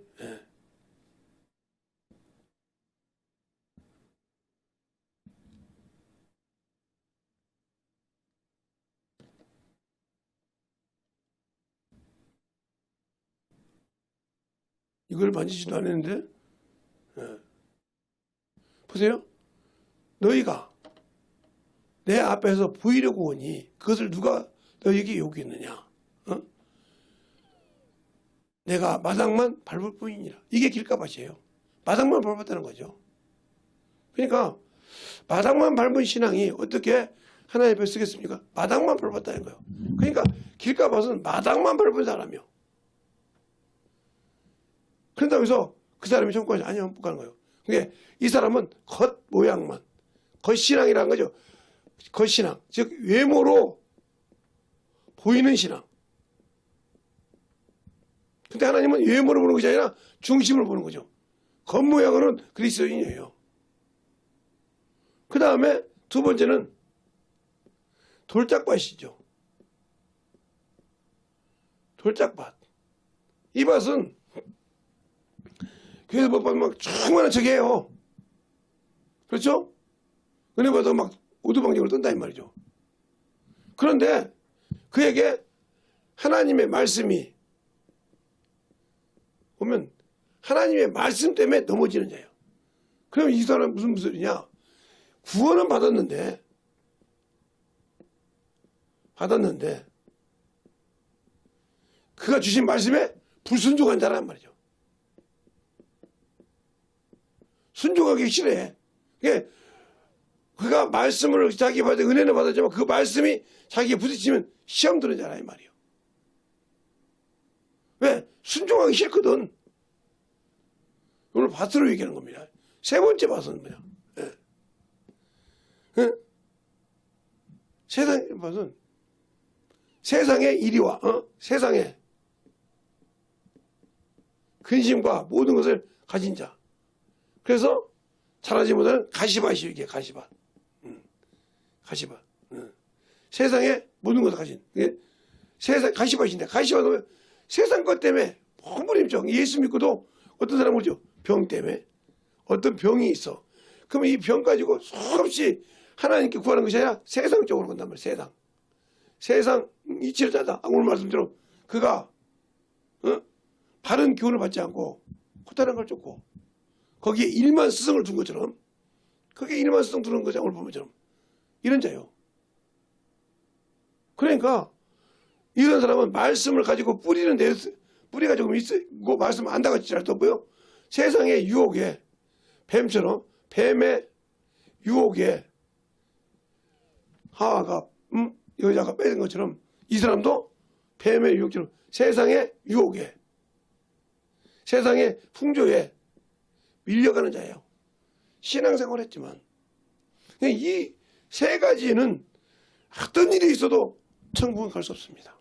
이걸 만지지도 않았는데 보세요. 너희가 내 앞에서 보이려고 오니 그것을 누가 너에게 요구했느냐? 어? 내가 마당만 밟을 뿐이니라. 이게 길가밭이에요. 마당만 밟았다는 거죠. 그러니까 마당만 밟은 신앙이 어떻게 하나님 앞에 쓰겠습니까? 마당만 밟았다는 거예요. 그러니까 길가밭은 마당만 밟은 사람이요. 그런다고 해서 그 사람이 천국까지 아니면 못 가는 거예요. 그게 이 사람은 겉 모양만, 겉신앙이라는 거죠. 겉신앙, 즉 외모로 보이는 신앙. 근데 하나님은 외모로 보는 것이 아니라 중심을 보는 거죠. 겉모양으로는 그리스도인이에요. 그 다음에 두 번째는 돌짝밭이죠. 돌짝밭. 이 밭은 교회에서 못 보면 막 충만한 척이에요. 그렇죠? 은혜 받아도 막 오두방정으로 뜬다 이 말이죠. 그런데 그에게 하나님의 말씀이 보면 하나님의 말씀 때문에 넘어지는 자예요. 그럼 이 사람은 무슨 소리냐? 구원은 받았는데 그가 주신 말씀에 불순종한 자란 말이죠. 순종하기 싫어해. 그가 말씀을 자기 받아 은혜는 받았지만 그 말씀이 자기에 부딪히면 시험 드는 자라 이 말이에요. 왜? 순종하기 싫거든. 오늘 밭으로 얘기하는 겁니다. 세 번째 밭은 뭐냐? 세상의 밭은 세상의 이리와 세상의 근심과 모든 것을 가진 자. 그래서 자라지 못하는 가시밭이에요. 이게 가시밭. 가시밭. 세상의 모든 것을 가진. 세상 가시밭인데 가시밭은 세상 것 때문에 허물임죠. 예수 믿고도 어떤 사람은 그러죠. 병 때문에 어떤 병이 있어. 그러면 이 병 가지고 수없이 하나님께 구하는 것이 아니라 세상 쪽으로 간단 말이에요. 세상. 세상 이치를 짜다. 오늘 말씀대로 그가 바른 교훈을 받지 않고 코타는 걸 쫓고 거기에 일만 스승을 둔 것처럼 그게 일만 스승 두는 거죠. 오늘 보면 처럼 이런 자요. 그러니까 이런 사람은 말씀을 가지고 뿌리는 데 뿌리가 조금 있고 말씀 안 다같이 잘 떴고요. 세상의 유혹에 뱀처럼 뱀의 유혹에 하와가 여자가 뺏은 것처럼 이 사람도 뱀의 유혹처럼 세상의 유혹에 세상의 풍조에 밀려가는 자예요. 신앙생활을 했지만 이 세 가지는 어떤 일이 있어도 천국은 갈 수 없습니다.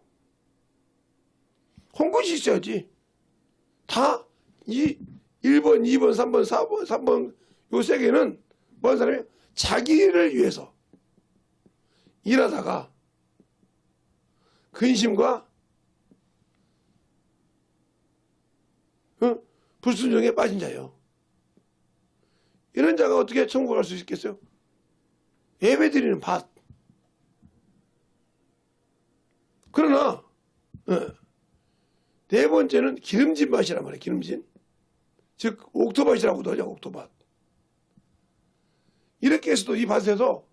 홍것이 있어야지. 다 이 1번, 2번, 3번, 4번, 3번 요 세 개는 뭐 하는 사람이 자기를 위해서 일하다가 근심과 불순종에 빠진 자예요. 이런 자가 어떻게 천국을 갈 수 있겠어요? 예배드리는 밭. 그러나 네 번째는 기름진 밭이란 말이에요. 기름진. 즉 옥토밭이라고도 하죠. 옥토밭. 이렇게 해서도 이 밭에서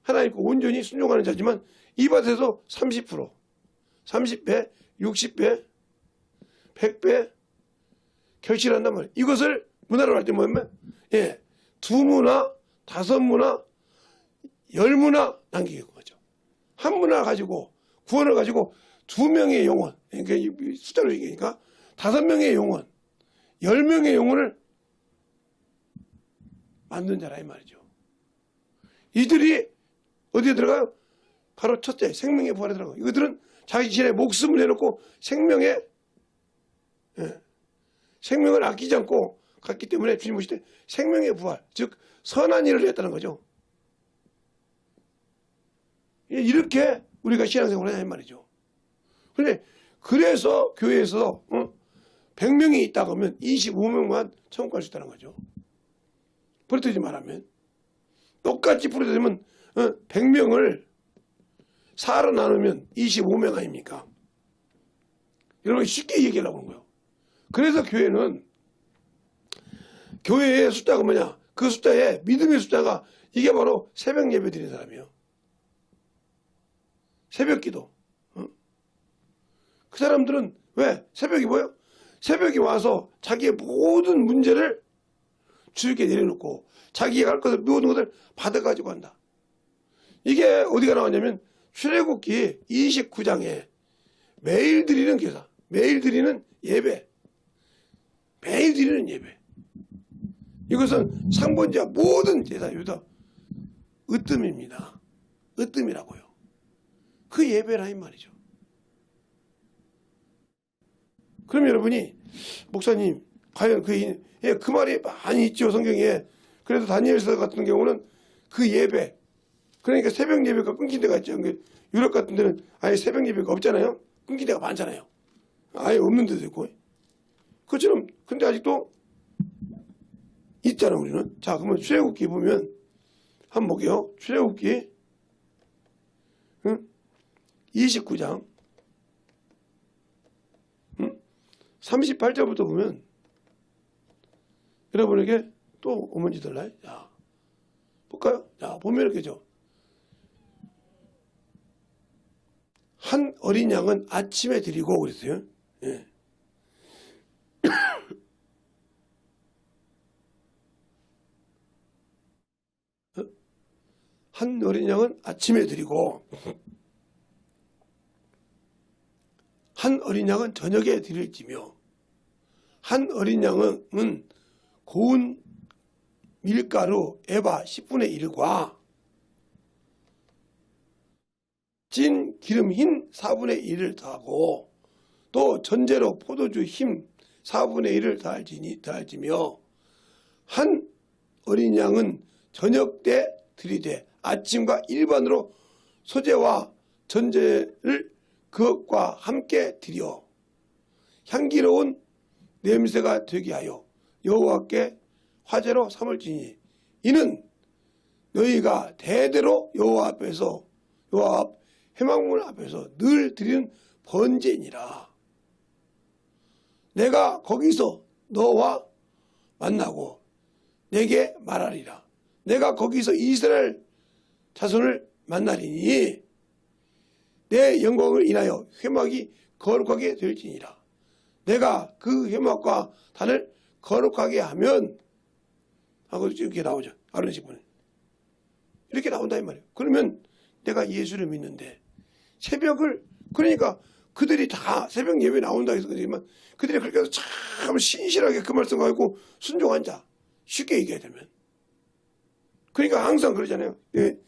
하나님께 온전히 순종하는 자지만 이 밭에서 30%, 30배, 60배, 100배 결실한단 말이에요. 이것을 문화로 할 때 뭐냐면 2문화, 5문화, 10문화 남기는 거죠. 한 문화 가지고 구원을 가지고 2명의 영혼, 그러니까 숫자로 얘기하니까 5명의 영혼, 10명의 영혼을 만든 자라 이 말이죠. 이들이 어디에 들어가요? 바로 첫째 생명의 부활에 들어가요. 이것들은 자기 자신의 목숨을 내놓고 생명을 아끼지 않고 갔기 때문에 주님 보실 때 생명의 부활, 즉 선한 일을 했다는 거죠. 이렇게 우리가 신앙생활을 해야 할 말이죠. 그런데 그래서 교회에서 100명이 있다고 하면 25명만 천국 갈 수 있다는 거죠. 부르짖지 말하면 똑같이 부르짖으면 100명을 4로 나누면 25명 아닙니까? 여러분 쉽게 얘기하려고 하는 거예요. 그래서 교회는 교회의 숫자가 뭐냐? 그 숫자에 믿음의 숫자가 이게 바로 새벽 예배 드리는 사람이에요. 새벽 기도. 그 사람들은 왜? 새벽이 뭐예요? 새벽이 와서 자기의 모든 문제를 주님께 내려놓고 자기가 할 것을 모든 것을 받아가지고 한다. 이게 어디가 나왔냐면 출애굽기 29장에 매일 드리는 제사, 매일 드리는 예배, 매일 드리는 예배. 이것은 상번제와 모든 제사입니다. 으뜸입니다. 으뜸이라고요. 그 예배라 이 말이죠. 그럼 여러분이 목사님 과연 그 말이 많이 있죠 성경에. 그래도 다니엘서 같은 경우는 그 예배, 그러니까 새벽 예배가 끊긴 데가 있죠. 유럽 같은 데는 아예 새벽 예배가 없잖아요. 끊긴 데가 많잖아요. 아예 없는 데도 있고. 그처럼 근데 아직도 있잖아 우리는. 자 그러면 출애굽기 보면 한번 볼게요. 출애굽기 29장 38절부터 보면 여러분에게 또 어머니 들라요. 자 볼까요? 자 보면 이렇게죠. 한 어린 양은 아침에 드리고 그랬어요. 예. 한 어린 양은 아침에 드리고 한 어린 양은 저녁에 드릴지며 한 어린 양은 고운 밀가루 에바 10분의 1과 찐 기름 흰 4분의 1을 더하고 또 전제로 포도주 힘 4분의 1을 더할지며 한 어린 양은 저녁 때 드리되 아침과 일반으로 소제와 전제를 그것과 함께 드려 향기로운 냄새가 되게 하여 여호와께 화제로 삼을지니 이는 너희가 대대로 여호와 앞 회막문 앞에서 늘 드리는 번제니라. 내가 거기서 너와 만나고 내게 말하리라. 내가 거기서 이스라엘 자손을 만나리니 내 영광을 인하여 회막이 거룩하게 될지니라. 내가 그 회막과 단을 거룩하게 하면 하고 이렇게 나오죠. 아론 직분에 이렇게 나온다 이 말이에요. 그러면 내가 예수를 믿는데 새벽을 그러니까 그들이 다 새벽 예배 나온다 해서 그러지만 그들이 그렇게 해서 참 신실하게 그 말씀 가지고 순종한 자 쉽게 얘기해야 되면 그러니까 항상 그러잖아요. 예.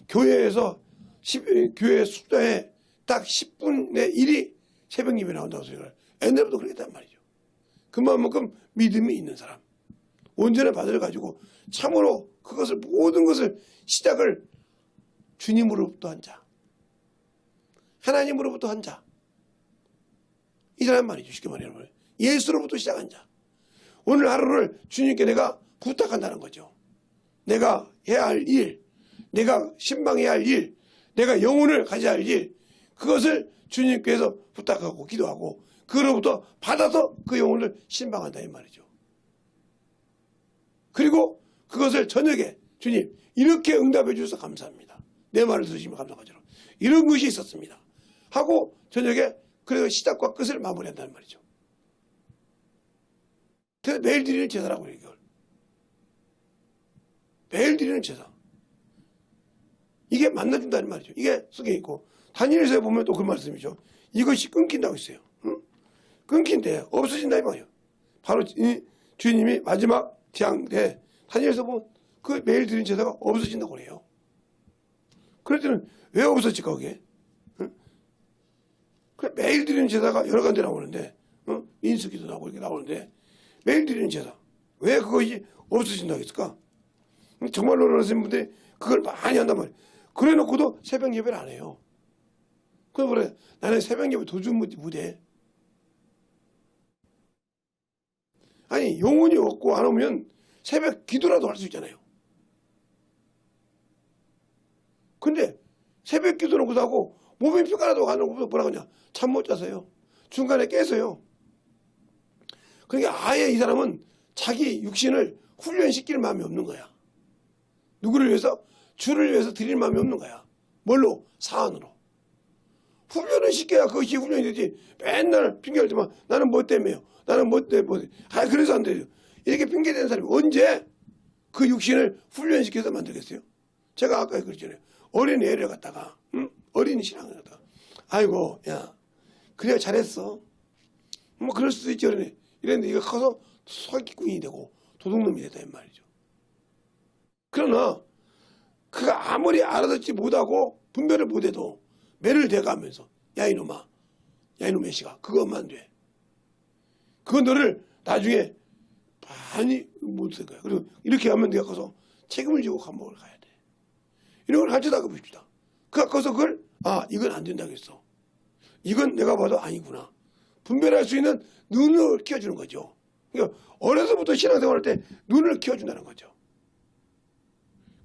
교회에서 교회 숫자에 딱 10분의 1이 새벽 예배 나온다고 소리가 옛날부터 그랬단 말이죠. 그만큼 믿음이 있는 사람 온전한 바다를 가지고 참으로 그것을 모든 것을 시작을 주님으로부터 한 자, 하나님으로부터 한 자, 이 사람 말이죠. 쉽게 말하면 예수로부터 시작한 자. 오늘 하루를 주님께 내가 부탁한다는 거죠. 내가 해야 할 일, 내가 신방해야 할 일, 내가 영혼을 가져야 할 일, 그것을 주님께서 부탁하고 기도하고 그로부터 받아서 그 영혼을 신방한다 이 말이죠. 그리고 그것을 저녁에 주님 이렇게 응답해 주셔서 감사합니다. 내 말을 들으시면 감사하죠. 이런 것이 있었습니다. 하고 저녁에 그래서 시작과 끝을 마무리한다는 말이죠. 그래서 매일 드리는 제사라고 해요. 이걸. 매일 드리는 제사. 이게 만나준다는 말이죠. 이게 속에 있고 다니엘서에 보면 또 그 말씀이죠. 이것이 끊긴다고 했어요. 응? 끊긴데 없어진다 이 말이에요. 바로 주님이 마지막 재앙 때 다니엘서 보면 그 매일 드리는 제사가 없어진다고 그래요. 그럴 때는 왜 없어질까 그게? 응? 그래 매일 드리는 제사가 여러 가지 나오는데 인수기도 나오고 이렇게 나오는데 매일 드리는 제사 왜 그것이 없어진다고 했을까? 정말로 어르신 분들이 그걸 많이 한단 말이에요. 그래 놓고도 새벽 예배를 안 해요. 그래 나는 새벽 예배 도중 못해. 아니 영혼이 없고 안 오면 새벽 기도라도 할 수 있잖아요. 근데 새벽 기도는 못하고 몸이 피가라도 안 오고 뭐라 그러냐. 잠 못 자서요. 중간에 깨서요. 그러니까 아예 이 사람은 자기 육신을 훈련시킬 마음이 없는 거야. 누구를 위해서? 주를 위해서 드릴 마음이 없는 거야. 뭘로? 사안으로. 훈련을 시켜야 그것이 훈련이 되지. 맨날 핑계를 대면 나는 뭐 때문에요? 나는 뭐 때문에? 그래서 안 되죠. 이렇게 핑계대는 사람이 언제 그 육신을 훈련시켜서 만들겠어요? 제가 아까 그랬잖아요. 어린 애를 갖다가, 응? 어린 신앙을 갖다가, 아이고, 야, 그래 잘했어. 뭐 그럴 수도 있지, 어린애. 이랬는데 이거 커서 사기꾼이 되고 도둑놈이 되다, 이 말이죠. 그러나 그가 아무리 알아듣지 못하고 분별을 못해도 매를 대가면서, 야 이놈아, 야 이놈의 시가 그거 하면 안 돼. 그거 너를 나중에 많이 못할 거야. 그리고 이렇게 하면 네가 커서 책임을 지고 감옥을 가야 돼. 이런 걸 가르쳐다가 봅시다. 그가 커서 그걸 이건 안 된다겠어. 이건 내가 봐도 아니구나. 분별할 수 있는 눈을 키워주는 거죠. 그러니까 어려서부터 신앙생활할 때 눈을 키워준다는 거죠.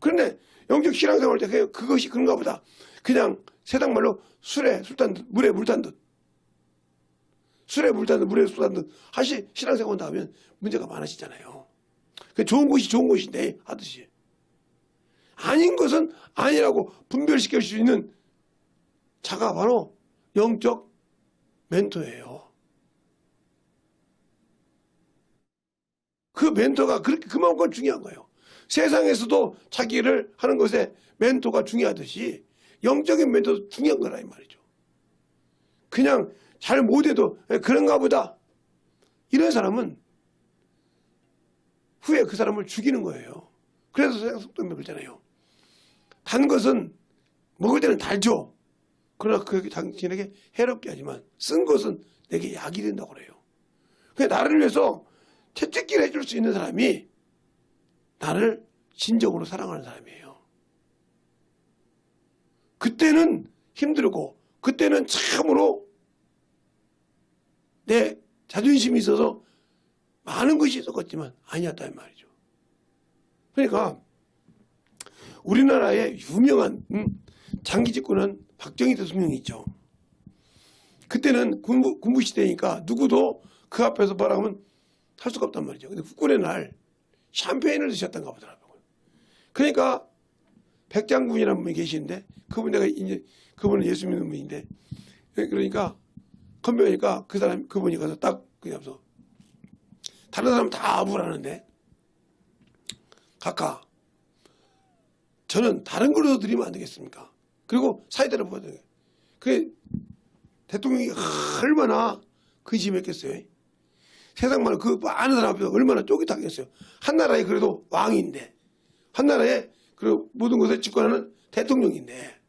그런데 영적 신앙생활할 때 그것이 그런가 보다. 그냥 세상 말로 술에 술 탄 듯, 물에 물 탄 듯, 술에 물 탄 듯, 물에 술 탄 듯 하시 신앙생활 한다 하면 문제가 많아지잖아요. 좋은 곳이 좋은 곳인데 하듯이 아닌 것은 아니라고 분별시킬 수 있는 자가 바로 영적 멘토예요. 그 멘토가 그만큼 중요한 거예요. 세상에서도 자기를 하는 것에 멘토가 중요하듯이 영적인 멘토도 중요한 거라 이 말이죠. 그냥 잘 못해도 그런가 보다 이런 사람은 후에 그 사람을 죽이는 거예요. 그래서 속담에 그러잖아요. 단 것은 먹을 때는 달죠. 그러나 그게 당신에게 해롭게 하지만 쓴 것은 내게 약이 된다고 그래요. 그냥 나를 위해서 채찍질 해줄 수 있는 사람이 나를 진정으로 사랑하는 사람이에요. 그때는 힘들고 그때는 참으로 내 자존심이 있어서 많은 것이 있었겠지만 아니었단 말이죠. 그러니까 우리나라의 유명한 장기 집권은 박정희 대통령이 있죠. 그때는 군부 시대니까 누구도 그 앞에서 뭐라 하면 할 수가 없단 말이죠. 근데 국군의 날 샴페인을 드셨던가 보더라고요. 그러니까 백장군이라는 분이 계시는데 그분은 예수 믿는 분인데 그러니까 건배하니까 그분이 가서 딱 그냥 다른 사람 다 아부를 하는데 각각 저는 다른 걸로 드리면 안 되겠습니까? 그리고 사이다를 부어야 돼요. 그게 대통령이 얼마나 근심했겠어요. 세상 말로 그 많은 사람 앞에서 얼마나 쫄깃하겠어요. 한 나라에 그래도 왕인데 한 나라에 그 모든 것을 집권하는 대통령인데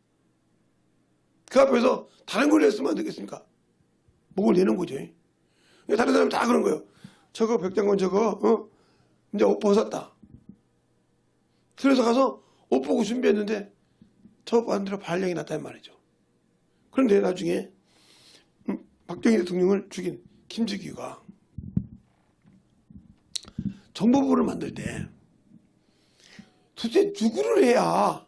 그 앞에서 다른 걸 했으면 안 되겠습니까? 목을 내는 거죠. 다른 사람은 다 그런 거예요. 저거 백장군 저거 이제 옷 벗었다. 그래서 가서 옷 보고 준비했는데 저 반대로 반량이 났단 말이죠. 그런데 나중에 박정희 대통령을 죽인 김주기가 정보부를 만들 때 도대체 누구를 해야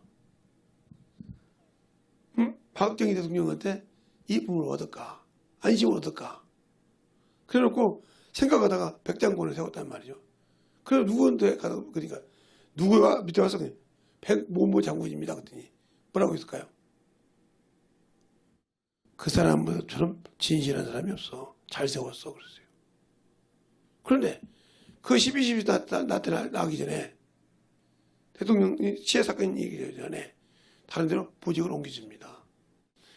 박정희 대통령한테 이쁨을 얻을까? 안심을 얻을까? 그래놓고 생각하다가 백장군을 세웠단 말이죠. 그래서 누구한테 가서 그러니까 누구가 밑에 와서 백모모 장군입니다. 그랬더니 뭐라고 했을까요? 그 사람처럼 진실한 사람이 없어. 잘 세웠어. 그랬어요. 그런데 그 12.12 나기 전에 대통령 시해 사건이 얘기되기 전에 다른 데로 보직을 옮겨줍니다.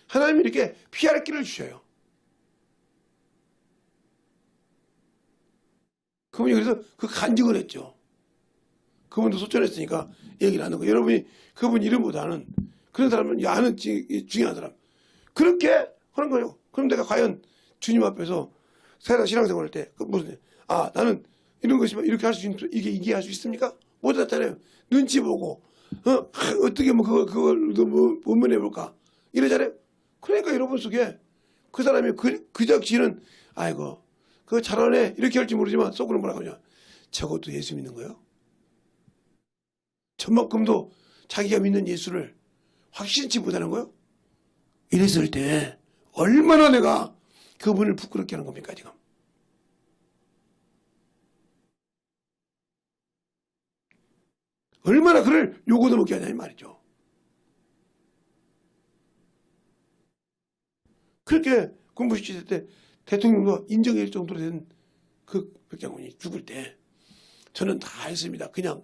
하나님이 이렇게 피할 길을 주셔요. 그분이 그래서 그 간증을 했죠. 그분도 소천했으니까 얘기를 하는 거예요. 여러분이 그분 이름보다는 그런 사람은 아는 중요한 사람. 그렇게 하는 거예요. 그럼 내가 과연 주님 앞에서 신앙생활 할 때 무슨 나는 이런 것이면 이렇게 할 수 이게 이해할 수 있습니까? 못하잖아요. 눈치 보고 어떻게 뭐 그걸 못 면해볼까 이러잖아요. 그러니까 여러분 속에 그 사람이 그저 지는 아이고 그거 잘하네 이렇게 할지 모르지만 속으로 뭐라고 하냐 저것도 예수 믿는 거예요. 저만큼도 자기가 믿는 예수를 확신치 못하는 거예요. 이랬을 때 얼마나 내가 그분을 부끄럽게 하는 겁니까 지금. 얼마나 그를 요거도 먹게 하냐 이 말이죠. 그렇게 군부시대 때 대통령도 인정할 정도로 된 그 백장군이 죽을 때 저는 다 했습니다. 그냥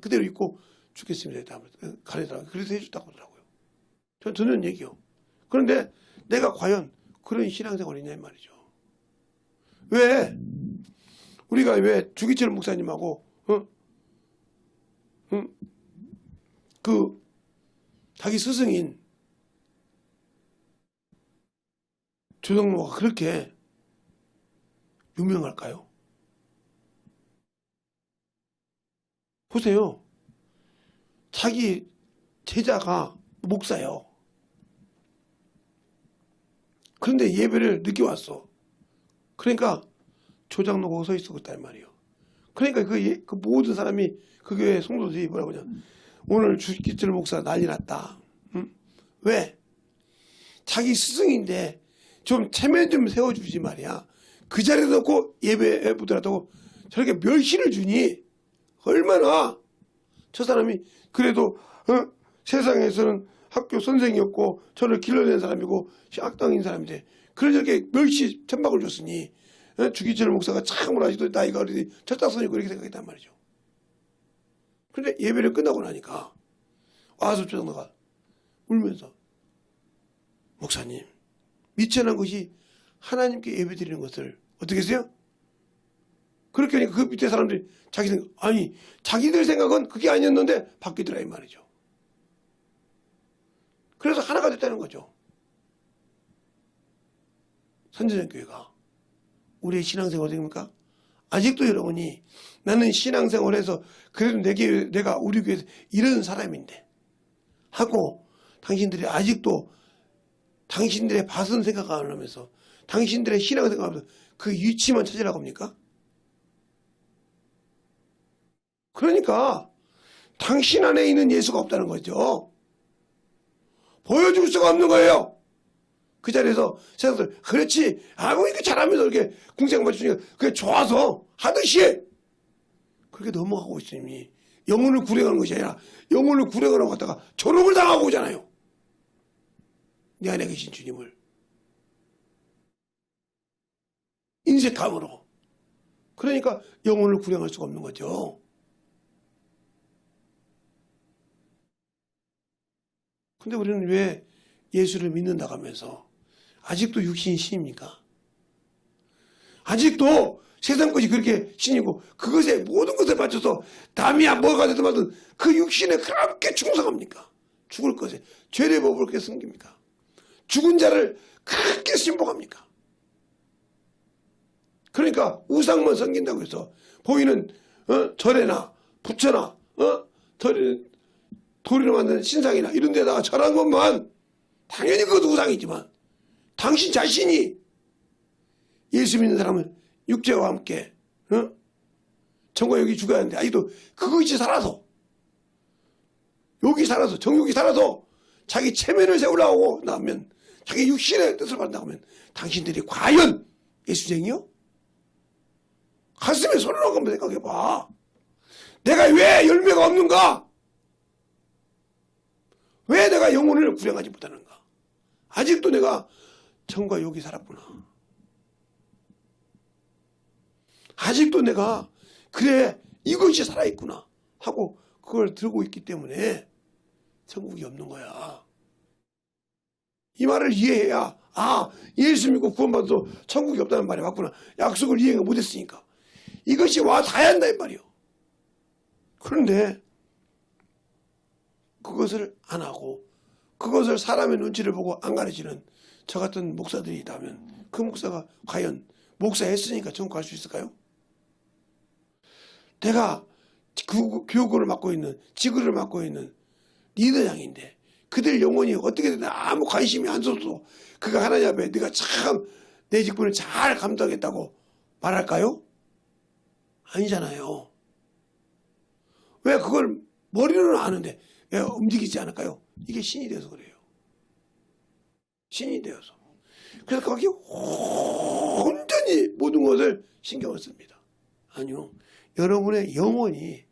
그대로 있고 죽겠습니다. 가려다가 그래서 해줬다고 하더라고요. 저는 듣는 얘기요. 그런데 내가 과연 그런 신앙생활이 있냐 이 말이죠. 왜 우리가 왜 주기철 목사님하고 그 자기 스승인 조정로가 그렇게 유명할까요? 보세요. 자기 제자가 목사요. 그런데 예배를 늦게 왔어. 그러니까 조장로가 서 있었단 말이에요. 그러니까 그 모든 사람이 그 교회 성도들이 뭐라고 하냐. 오늘 주기철 목사 난리 났다. 응? 왜? 자기 스승인데 좀 체면 좀 세워주지 말이야. 그 자리에 놓고 예배에 보더라도 저렇게 멸시를 주니 얼마나 저 사람이 그래도 세상에서는 학교 선생이었고 저를 길러낸 사람이고 악당인 사람인데 그렇게 멸시 천박을 줬으니 주기철 목사가 참으로 아직도 나이가 어리니 철딱선이고 이렇게 생각했단 말이죠. 그런데 예배를 끝나고 나니까 와서 조장로가 울면서 목사님 미천한 것이 하나님께 예배드리는 것을 어떻게 했어요? 그렇게 하니까 그 밑에 사람들이 자기들 생각은 그게 아니었는데 바뀌더라 이 말이죠. 그래서 하나가 됐다는 거죠. 선전전교회가 우리의 신앙생활 어떻습니까? 아직도 여러분이 나는 신앙생활에서 그래도 내가 우리 교회에서 이런 사람인데 하고 당신들이 아직도 당신들의 밭은 생각 안 하면서 당신들의 신앙 생각하면서 그 위치만 찾으라고 합니까? 그러니까 당신 안에 있는 예수가 없다는 거죠. 보여줄 수가 없는 거예요. 그 자리에서 세상들 그렇지 아무 이렇게 잘하면서 이렇게 궁상 맞추니까 그게 좋아서 하듯이 그렇게 넘어가고 있으니 영혼을 구령하는 것이 아니라 영혼을 구령하러 갔다가 조롱을 당하고 오잖아요. 내 안에 계신 주님을 인색함으로. 그러니까 영혼을 구령할 수가 없는 거죠. 근데 우리는 왜 예수를 믿는다고 하면서 아직도 육신이 신입니까? 아직도 세상 것이 그렇게 신이고 그것에 모든 것을 바쳐서 남이야 뭐가 되든 말든 그 육신에 그렇게 충성합니까? 죽을 것에 죄의 법을 그렇게 섬깁니까? 죽은 자를 그렇게 신봉합니까? 그러니까 우상만 섬긴다고 해서 보이는 절에나 부처나 도리로 만든 신상이나 이런 데다가 절한 것만 당연히 그것도 우상이지만 당신 자신이 예수 믿는 사람은 육체와 함께 정과 여기 죽어야 하는데 아직도 그것이 살아서 여기 살아서 정욕이 살아서 자기 체면을 세우려고 나면 자기 육신의 뜻을 받는다고 하면 당신들이 과연 예수쟁이요? 가슴에 손을 얹고 한번 생각해봐. 내가 왜 열매가 없는가? 왜 내가 영혼을 구령하지 못하는가? 아직도 내가 정과 욕이 살았구나. 아직도 내가 그래 이것이 살아있구나 하고 그걸 들고 있기 때문에 천국이 없는 거야. 이 말을 이해해야 예수 믿고 구원받아도 천국이 없다는 말이 맞구나. 약속을 이해 못했으니까. 이것이 와 닿아야 한다 이 말이요. 그런데 그것을 안 하고 그것을 사람의 눈치를 보고 안 가르치는 저 같은 목사들이 있다면 그 목사가 과연 목사했으니까 천국 갈 수 있을까요? 내가 교구를 맡고 있는 지구를 맡고 있는 리더장인데 그들 영혼이 어떻게 되나 아무 관심이 안 쏟아도 그가 하나님 앞에 네가 참 내 직분을 잘 감당했다고 말할까요? 아니잖아요. 왜 그걸 머리로는 아는데 왜 움직이지 않을까요? 이게 신이 되어서 그래요. 신이 되어서. 그래서 거기 온전히 모든 것을 신경을 씁니다. 아니요. 여러분의 영혼이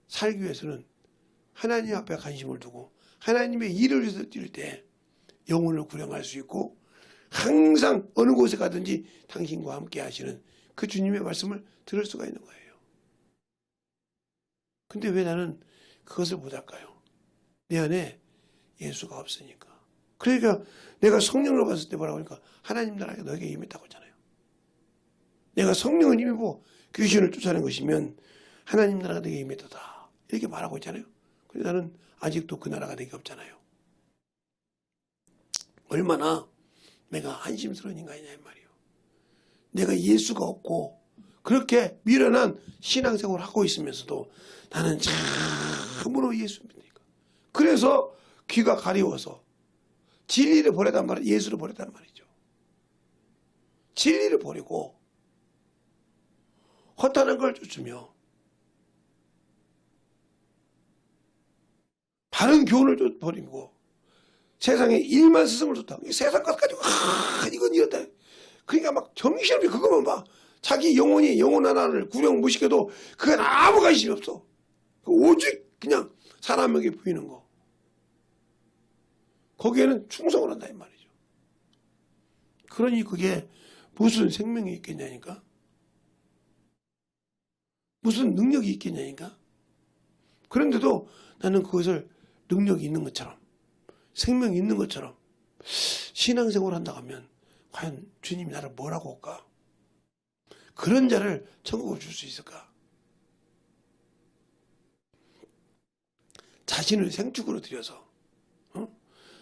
살기 위해서는 하나님 앞에 관심을 두고 하나님의 일을 위해서 뛸 때 영혼을 구령할 수 있고 항상 어느 곳에 가든지 당신과 함께 하시는 그 주님의 말씀을 들을 수가 있는 거예요. 근데 왜 나는 그것을 못할까요? 내 안에 예수가 없으니까. 그러니까 내가 성령을 받았을 때 뭐라고 하니까 하나님 나라가 너에게 임했다고 하잖아요. 내가 성령을 힘입고 귀신을 쫓아내는 것이면 하나님 나라가 내게 임했다. 이렇게 말하고 있잖아요. 근데 나는 아직도 그 나라가 내게 없잖아요. 얼마나 내가 한심스러운 인간이냐 이 말이에요. 내가 예수가 없고 그렇게 미련한 신앙생활을 하고 있으면서도 나는 참으로 예수 믿으니까. 그래서 귀가 가리워서 진리를 버리단 말이에요. 예수를 버렸단 말이죠. 진리를 버리고 허탄한 걸 쫓으며 바른 교훈을 버리고 세상에 일만 스승을 쫓다. 세상 것 가지고 이건 이렇다. 그러니까 막 정신없이 그거만 봐. 자기 영혼이 영혼 하나를 구령무시켜도 그건 아무 관심이 없어. 오직 그냥 사람에게 보이는 거. 거기에는 충성을 한다 이 말이죠. 그러니 그게 무슨 생명이 있겠냐니까. 무슨 능력이 있겠냐니까. 그런데도 나는 그것을 능력이 있는 것처럼 생명이 있는 것처럼 신앙생활을 한다고 하면 과연 주님이 나를 뭐라고 할까? 그런 자를 천국으로 줄 수 있을까? 자신을 생축으로 들여서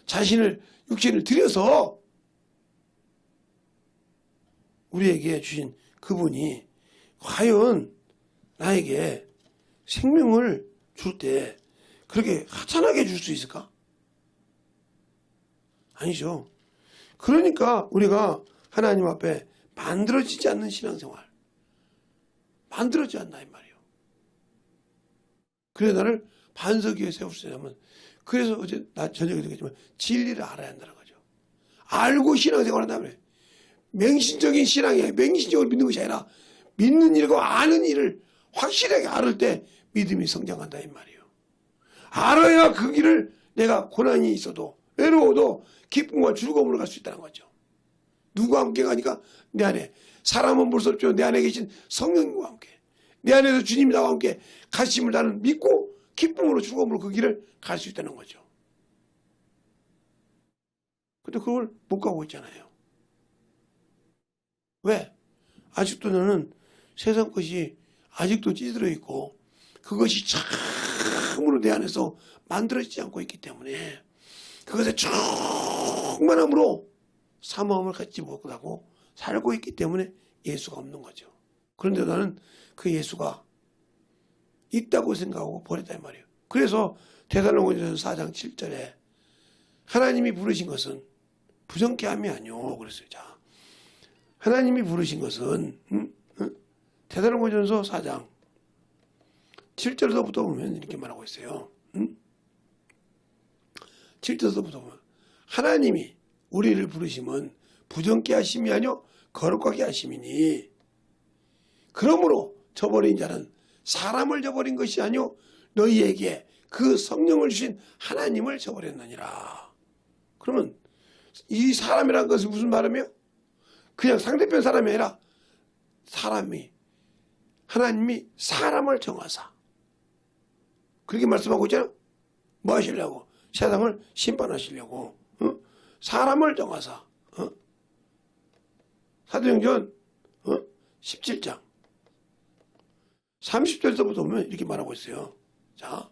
자신을 육신을 들여서 우리에게 주신 그분이 과연 나에게 생명을 줄 때 그렇게 하찮게 줄 수 있을까? 아니죠. 그러니까 우리가 하나님 앞에 만들어지지 않는 신앙생활 만들어지지 않나 이 말이에요. 그래서 나를 반석 위에 세울 수 있냐면 그래서 어제 저녁에 얘기했지만 진리를 알아야 한다는 거죠. 알고 신앙생활 한다면 맹신적인 신앙이 맹신적으로 믿는 것이 아니라 믿는 일과 아는 일을 확실하게 알을 때 믿음이 성장한다 이 말이에요. 알아야 그 길을 내가 고난이 있어도 외로워도 기쁨과 즐거움으로 갈 수 있다는 거죠. 누구와 함께 가니까 내 안에 사람은 볼 수 없지만 내 안에 계신 성령님과 함께 내 안에서 주님이 나와 함께 가심을 나는 믿고 기쁨으로 즐거움으로 그 길을 갈 수 있다는 거죠. 근데 그걸 못 가고 있잖아요. 왜? 아직도 너는 세상 것이 아직도 찌들어 있고 그것이 참으로 내 안에서 만들어지지 않고 있기 때문에 그것에 충만함으로 사모함을 갖지 못하고 살고 있기 때문에 예수가 없는 거죠. 그런데 나는 그 예수가 있다고 생각하고 버렸단 말이에요. 그래서 데살로니가전서 4장 7절에 하나님이 부르신 것은 부정케 함이 아니오 그랬어요. 자, 하나님이 부르신 것은 데살로니가전서 4장 7절서부터 보면 이렇게 말하고 있어요. 7절서부터 보면 하나님이 우리를 부르심은 부정케 하심이 아니요 거룩하게 하심이니 그러므로 저버린 자는 사람을 저버린 것이 아니요 너희에게 그 성령을 주신 하나님을 저버렸느니라. 그러면 이 사람이라는 것은 무슨 말이며 그냥 상대편 사람이 아니라 사람이 하나님이 사람을 정하사 그렇게 말씀하고 있잖아. 뭐 하시려고? 세상을 심판하시려고 사람을 정하사 사도행전 17장 30절서부터 보면 이렇게 말하고 있어요. 자,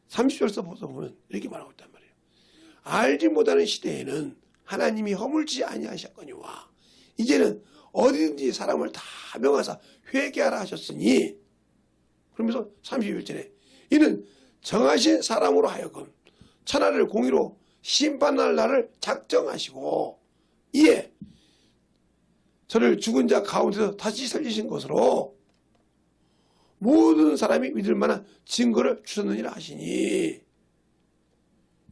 30절서부터 보면 이렇게 말하고 있단 말이에요. 알지 못하는 시대에는 하나님이 허물지 아니하셨거니와 이제는 어디든지 사람을 다 명하사 회개하라 하셨으니 그러면서 31절에 이는 정하신 사람으로 하여금 천하를 공의로 심판할 날을 작정하시고 이에 저를 죽은 자 가운데서 다시 살리신 것으로 모든 사람이 믿을 만한 증거를 주셨느니라 하시니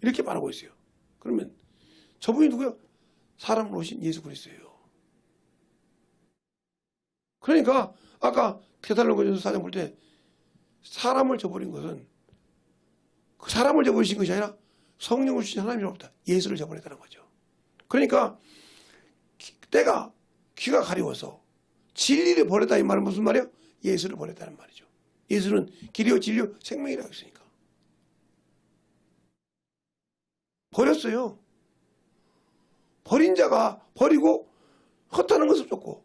이렇게 말하고 있어요. 그러면 저분이 누구요? 사람으로 오신 예수 그리스도예요. 그러니까 아까 데살로니가전서 4장 볼 때 사람을 저버린 것은 그 사람을 저버리신 것이 아니라 성령을 주신 하나님으로부터 예수를 저버렸다는 거죠. 그러니까 때가 귀가 가려워서 진리를 버렸다 이 말은 무슨 말이에요? 예수를 버렸다는 말이죠. 예수는 길이요 진리요 생명이라고 했으니까. 버렸어요. 버린 자가 버리고 헛하는 것을 쫓고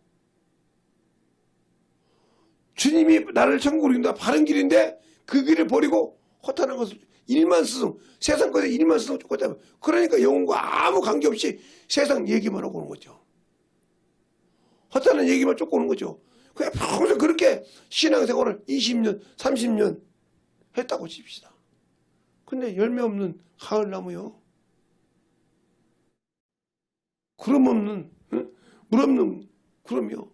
주님이 나를 천국으로 인도한 바른 길인데 그 길을 버리고 헛하는 것을 일만 스승 세상 것에 일만 스승 쫓고 있다면 그러니까 영혼과 아무 관계없이 세상 얘기만 하고 오는 거죠. 헛하는 얘기만 쫓고 오는 거죠. 그냥 평생 그렇게 신앙생활을 20년 30년 했다고 칩시다. 근데 열매 없는 가을나무요. 구름 없는 물 없는 구름이요.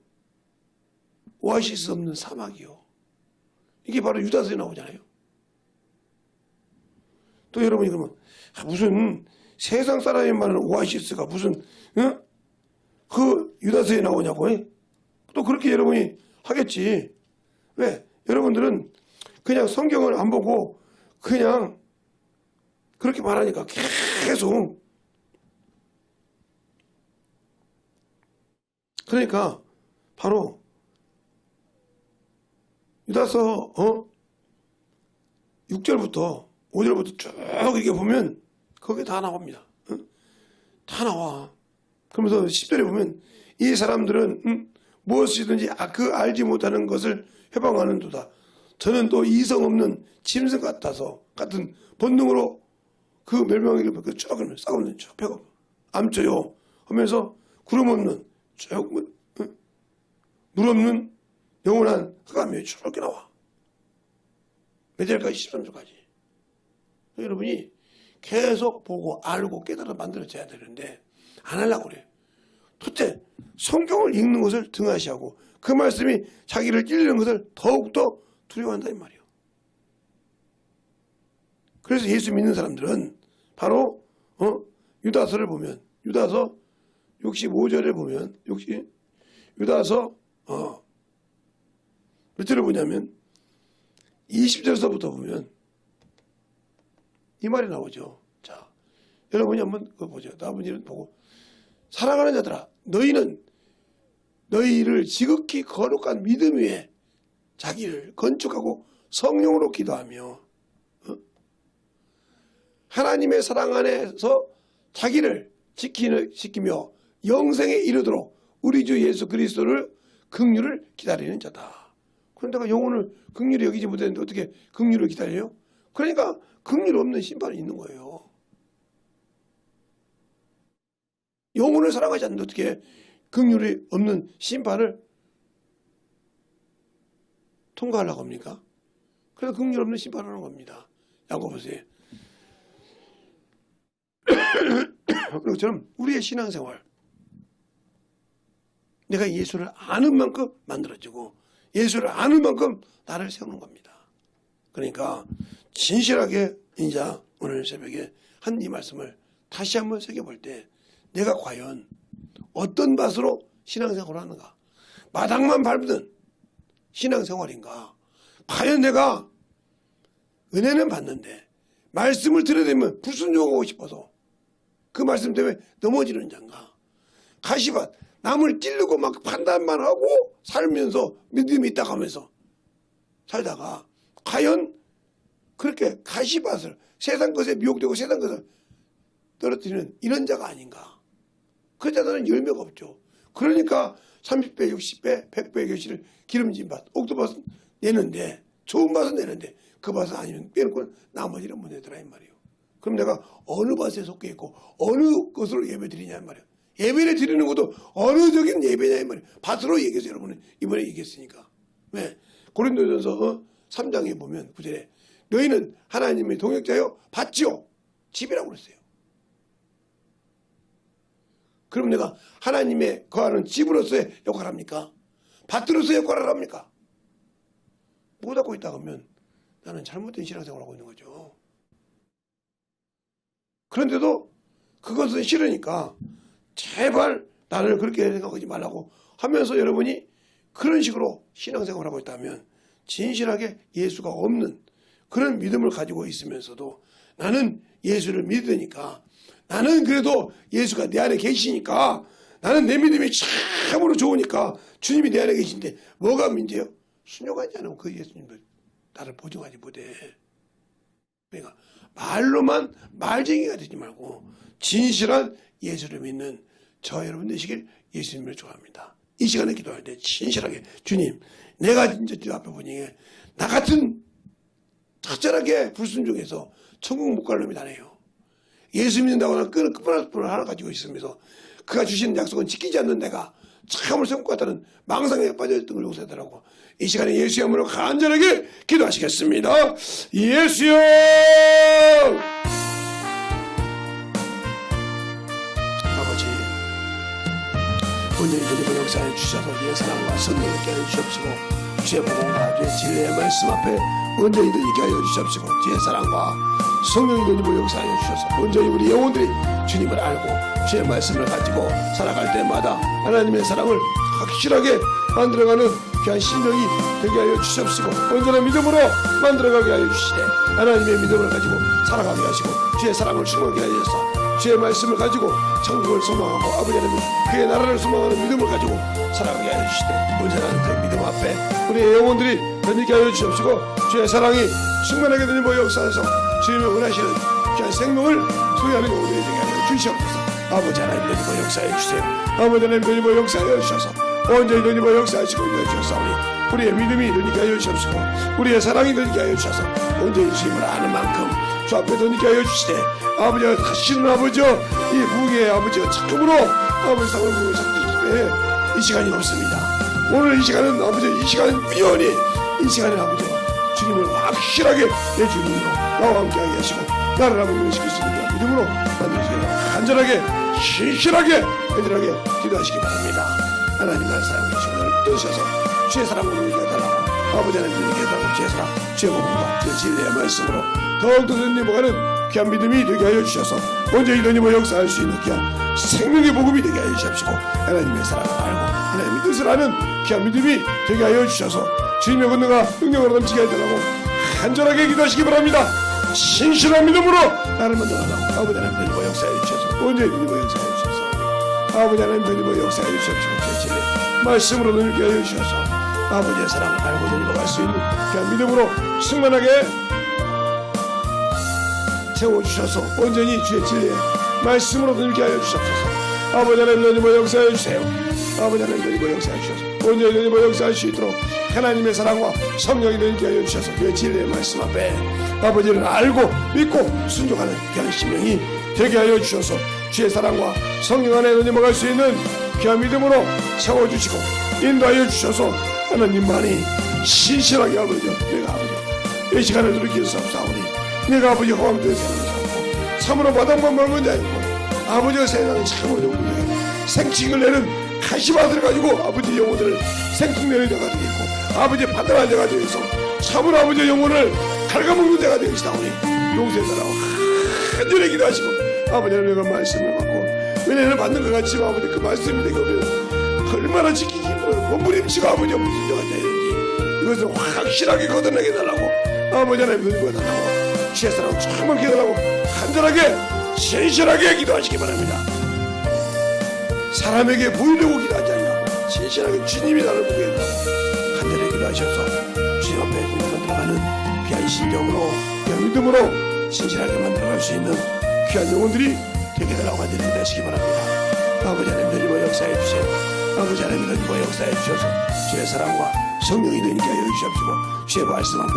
오아시스 없는 사막이요. 이게 바로 유다서에 나오잖아요. 또 여러분이 그러면 무슨 세상 사람이 말하는 오아시스가 무슨 그 유다서에 나오냐고. 또 그렇게 여러분이 하겠지. 왜? 여러분들은 그냥 성경을 안 보고 그냥 그렇게 말하니까 계속. 그러니까 바로 유다서 6절부터 5절부터 쭉 이렇게 보면 거기에 다 나옵니다. 다 나와. 그러면서 10절에 보면 이 사람들은 무엇이든지 그 알지 못하는 것을 회방하는도다. 저는 또 이성 없는 짐승 같은 본능으로 그 멸망의 길을 쭉 그러면 싸우는 쭉 펴고 암쳐요 하면서 구름 없는 쭉 물 없는 영원한 흑암이 쭉 이렇게 나와. 몇 절까지 13절까지. 여러분이 계속 보고 알고 깨달아 만들어져야 되는데 안 하려고 그래요. 첫째, 성경을 읽는 것을 등하시하고 그 말씀이 자기를 찔리는 것을 더욱더 두려워한다 이 말이에요. 그래서 예수 믿는 사람들은 바로 유다서를 보면 유다서 65절에 보면 유다서 몇 절을 보냐면 20절서부터 보면 이 말이 나오죠. 자, 여러분이 한번 그거 보죠. 나머지는 보고 사랑하는 자들아 너희는 너희를 지극히 거룩한 믿음 위에 자기를 건축하고 성령으로 기도하며 하나님의 사랑 안에서 자기를 지키며 영생에 이르도록 우리 주 예수 그리스도를 긍휼을 기다리는 자다. 그런데 영혼을 긍휼히 여기지 못했는데 어떻게 긍휼을 기다려요? 그러니까 긍휼 없는 심판이 있는 거예요. 영혼을 사랑하지 않는데 어떻게 긍휼이 없는 심판을 통과하려고 합니까? 그래서 긍휼 없는 심판을 하는 겁니다. 야고보서에. 그리고 저는 우리의 신앙생활 내가 예수를 아는 만큼 만들어지고 예수를 아는 만큼 나를 세우는 겁니다. 그러니까 진실하게 이제 오늘 새벽에 한 이 말씀을 다시 한번 새겨볼 때 내가 과연 어떤 맛으로 신앙생활을 하는가? 마당만 밟는 신앙생활인가? 과연 내가 은혜는 받는데 말씀을 들여다보면 불순종하고 싶어서 그 말씀 때문에 넘어지는 자인가? 가시밭 남을 찌르고 막 판단만 하고 살면서 믿음이 있다 하면서 살다가 과연 그렇게 가시밭을 세상 것에 미혹되고 세상 것을 떨어뜨리는 이런 자가 아닌가? 그 자들은 열매가 없죠. 그러니까 30배, 60배, 100배의 결실을 기름진 밭, 옥토밭은 내는데 좋은 밭은 내는데 그 밭은 아니면 빼놓고 나머지는 못 내더라 이 말이에요. 그럼 내가 어느 밭에 속해 있고 어느 것으로 예배 드리냐 이 말이에요. 예배를 드리는 것도 어느적인 예배냐 이 말이에요. 밭으로 얘기해서 여러분은 이번에 얘기했으니까. 왜? 고린도전서 3장에 보면 9절에 너희는 하나님의 동역자요 밭이요 집이라고 그랬어요. 그럼 내가 하나님의 거하는 집으로서의 역할을 합니까? 밭으로서의 역할을 합니까? 못하고 있다 그러면 나는 잘못된 신앙생활을 하고 있는 거죠. 그런데도 그것은 싫으니까 제발 나를 그렇게 생각하지 말라고 하면서 여러분이 그런 식으로 신앙생활을 하고 있다면 진실하게 예수가 없는 그런 믿음을 가지고 있으면서도 나는 예수를 믿으니까, 나는 그래도 예수가 내 안에 계시니까, 나는 내 믿음이 참으로 좋으니까 주님이 내 안에 계신데 뭐가 문제요? 순종하지 않으면 그 예수님을 나를 보증하지 못해. 그러니까 말로만 말쟁이가 되지 말고 진실한 예수를 믿는 저 여러분 되시길 예수님을 좋아합니다. 이 시간에 기도할 때 진실하게, 주님, 내가 진짜 주 앞에 보니 나 같은 적절하게 불순종해서 천국 못 갈 놈이 나네요. 예수 믿는다고 하는 끝판왕 하나 가지고 있으면서 그가 주시는 약속은 지키지 않는 내가 참을 성과 같다는 망상에 빠져있던 걸 용서해달라고 이 시간에 예수 이름으로 간절하게 기도하시겠습니다. 예수여! 아버지, 온전히 드리고 역사해 주셔서 내 사랑과 선명을 깨워 주시옵시고, 주의 복음과 주의 진리의 말씀 앞에 온전히 드리게 하여 주시옵시고, 주의 사랑과 성령이 드리고 역사하여 주셔서 온전히 우리 영혼들이 주님을 알고 주의 말씀을 가지고 살아갈 때마다 하나님의 사랑을 확실하게 만들어가는 귀한 심령이 되게 하여 주시옵시고, 온전한 믿음으로 만들어가게 하여 주시되 하나님의 믿음을 가지고 살아가게 하시고 주의 사랑을 충만하게 하셔서 주의 말씀을 가지고 천국을 소망하고 아버지 하나님 그의 나라를 소망하는 믿음을 가지고 살아가게 하여 주시되 온전한 그 믿음 앞에 우리의 영혼들이 던지게 하여 주시옵시고, 주의 사랑이 충만하게 되는 모 역사에서 주님의 원하시는 귀한 생명을 소유하는 영혼들이 되게 하여 주시옵소서. 아버지 하나님 던지고 역사해 주세요. 아버지 하나님 던지고 역사하여 주셔서 온전히 던지고 역사하시고 주셨사오니 우리의 믿음이 던지게 하여 주시옵시고, 우리의 사랑이 던지게 하여 주셔서 온전히 주님을 아는 만큼 주 앞에 던지게 하여 주시되 아버지가 다시는 아버지여 이 무게의 아버지여 참으로 아버지 상을 보고 잡기 이 시간이 없습니다. 오늘 이 시간은 아버지, 이 시간은 우연히 이 시간은 아버지 주님을 확실하게 내 주님으로 나와 함께하게 하시고 나를 아버지로 시킬 수 있는 믿음으로 만들어주시기 간절하게 신실하게 애들하게 기도하시기 바랍니다. 하나님 나를 사랑해주시고 나를 떠주셔서 주의 사랑으로 이겨달라고 아버지 하나님 이겨달라고 주의 사랑 주의 복음과 주의 진리의 말씀으로 더욱더 전님어가는 귀한 믿음이 되게 하여 주셔서 온전히 너님을 역사할 수 있는 귀한 생명의 복음이 되게 하여 주십시고, 하나님의 사랑을 알고 하나님의 뜻을 아는 귀한 믿음이 되게 하여 주셔서 주님의 권능과 능력으로 넘치게 해달라고 간절하게 기도하시기 바랍니다. 신실한 믿음으로 나를 만들어달라고 아버지 하나님 너님을 역사해 주셔서 온전히 너님을 역사해 주셔서 아버지 하나님 너님을 역사해 주십시오. 주의 진리 말씀으로 너님께 하여 주셔서 아버지의 사랑을 알고 너님을 갈 수 있는 귀한 믿음으로 충만하게 채워주셔서 온전히 주의 진리의 말씀으로 늘게 하여 주옵소서. 아버지 하나님 너희를 역사해 주세요. 아버지 하나님 너희를 역사해 주셔서 온전히 너희를 역사할 수 있도록 하나님의 사랑과 성령이 너희를 하여 주셔서 그 진리의 말씀 앞에 아버지를 알고 믿고 순종하는 귀한 심령이 되게 하여 주셔서 주의 사랑과 성령 안에 너희를 갈 수 있는 귀한 믿음으로 세워주시고 인도하여 주셔서 하나님만이 신실하게 아버지, 내가 아버지 이 시간을 누리기 위해서 싸우니 내가 아버지 허황되는 사람을 잡고 참으로 마당만 먹는 자이고 아버지가 세상에 참으로 영혼을 생칙을 내는 가시밭을 가지고 아버지 영혼들을 생축내는 자가 되겠고 아버지 판단하는 자가 되어서 참으로 아버지 영혼을 갉아먹는 자가 되겠사오니 용서해달라고 간절히 기도하시고 아버지 하나님의 말씀을 받고 은혜를 받는 것 같지만 아버지 그 말씀이 되게 오면 얼마나 지키기 힘들어요. 몸부림치고 아버지 무슨 자가 되는지 이것을 확실하게 걷어내게 해달라고 아버지 하나님 눈을 보여달라고 주의 사랑을 충만케 해달라고 간절하게 신실하게 기도하시기 바랍니다. 사람에게 보이려고 기도하지 않냐고 신실하게 주님이 나를 보게 해달라고 간절하게 기도하셔서 주님 앞에 만들어가는 귀한 심정으로 귀한 믿음으로 신실하게 만들어갈 수 있는 귀한 영혼들이 되게 해달라고 간절히 기도하시기 바랍니다. 아버지 하나님 너희를 역사해 주세요. 아버지 하나님 너희를 역사해 주셔서 주의 사랑과 성령이 너희께 하여 주시옵시고 주의 말씀 앞에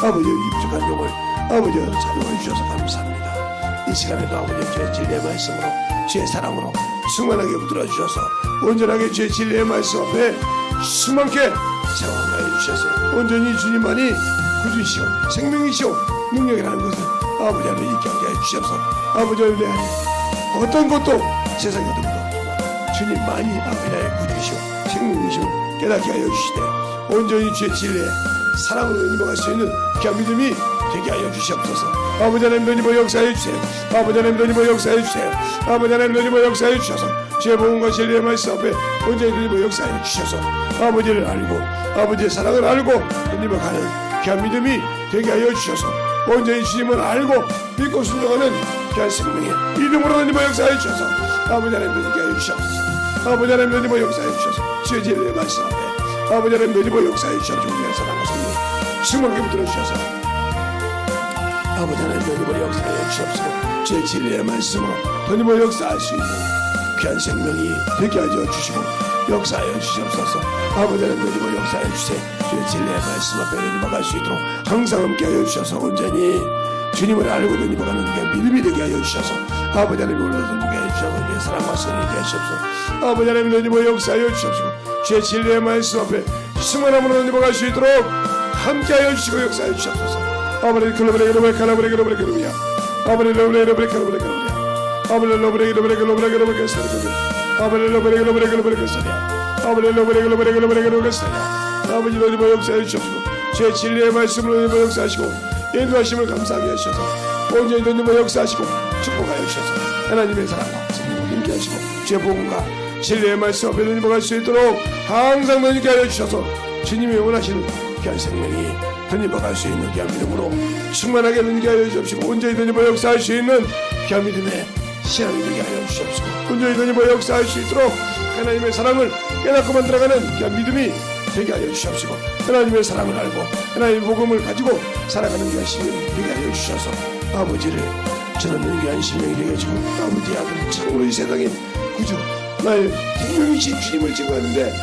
아버지의 입죽한 영을 아버지를 사용해 주셔서 감사합니다. 이 시간에도 아버지의 주의 진리의 말씀으로 주의 사랑으로 충만하게 붙들어 주셔서 온전하게 주의 진리의 말씀 앞에 수많게 세워가게 해주셔서 온전히 주님만이 구주이시오 생명이시오 능력이라는 것을 아버지 하나님 있게 하게 해주셔서 아버지 하나님 어떤 것도 세상에 어떤 것도 주님만이 아버지 하나님 구주이시오 생명이시오 깨닫게 하여 주시되 온전히 주의 진리의 사랑으로 임해갈 수 있는 귀한 믿음이 되게 하여 주시옵소서. 아버지 하나님 너희버 역사해 주세요. 아버지 하나님 너희버 역사해 주세요. 아버지 하나님 너희버 역사해 주셔서 주의 복음과 진리의 말씀 앞에 온전히 너희버 역사해 주셔서 아버지를 알고 아버지의 사랑을 알고 너희버 가는 귀한 믿음이 되게 하여 주셔서 온전히 주님을 알고 믿고 순종하는 귀한 생명의 이름으로 너희버 역사해 주셔서 아버지 하나님 너희게 하여 주시옵소서. 아버지 하나님 너희버 역사해 주셔서 주의 진리의 말씀 앞에 아버지 하나님 너희버 역사해 주셔서 우리의 사랑과 성령 충만하게 붙들어 주셔서 아버지 하나님 너희버 역사해 주시옵소서. 주의 진리의 말씀으로 너희버 역사할 수 있는 귀한 생명이 되게 하여 주시고 역사하여 주시옵소서. 아버지 하나님 너희버 역사해 주세요. 주의 진리의 말씀 앞에 너희버 갈 수 있도록 항상 함께 하여 주셔서 온전히 주님을 알고 너희버 가는 게 믿음이 되게 하여 주셔서 아버지 하나님 올라서 누게 하여 주셔서 우리의 사랑과 성령이 되게 하시옵소서. 아버지 하나님 너희버 역사하여 주시옵시고 주의 진리의 말씀 앞에 승만함으로 너희버 갈 수 있도록 함께 하여 주시고 역사하여 주시옵소서. 아버지 글로브레 글로브레 카라브레 글로브레 글로브레 아버지 로브레 글로브레 글로브레 글로브레 아버지 로브레 글로브레 글로브레 글로브레 글로브레 아버지 로브레 글로브레 글로브레 글로브레 아버지 로브레 글로브레 글로브레 글로브레 아버지 너희버 역사해 주시옵시고 제 진리의 말씀으로 너희버 역사하시고 인도하심을 감사하게 하셔서 온전히 너희버 역사하시고 축복하여 주셔서 하나님의 사랑과 성령을 힘게 하시고 제 복음과 진리의 말씀 앞에 너희버 갈 수 있도록 항상 너희게 하여 주셔서 주님이 원하시는 귀한 생명이 너희버 갈 수 있는 귀한 믿음으로 충만하게 너희게 하여 주옵시고 온전히 너희버 역사할 수 있는 귀한 믿음의 신앙이 되게 하여 주옵시고 온전히 너희버 역사할 수 있도록 하나님의 사랑을 깨닫고 만들어가는 귀한 믿음이 되게 하여 주옵시고 하나님의 사랑을 알고 하나님의 복음을 가지고 살아가는 귀한 신명이 되게 하여 주셔서 아버지를 전하는 귀한 신명이 되게 해주고 아버지의 아들 참으로 이 세상에 구주 나의 생명이신 주님을 증거하는데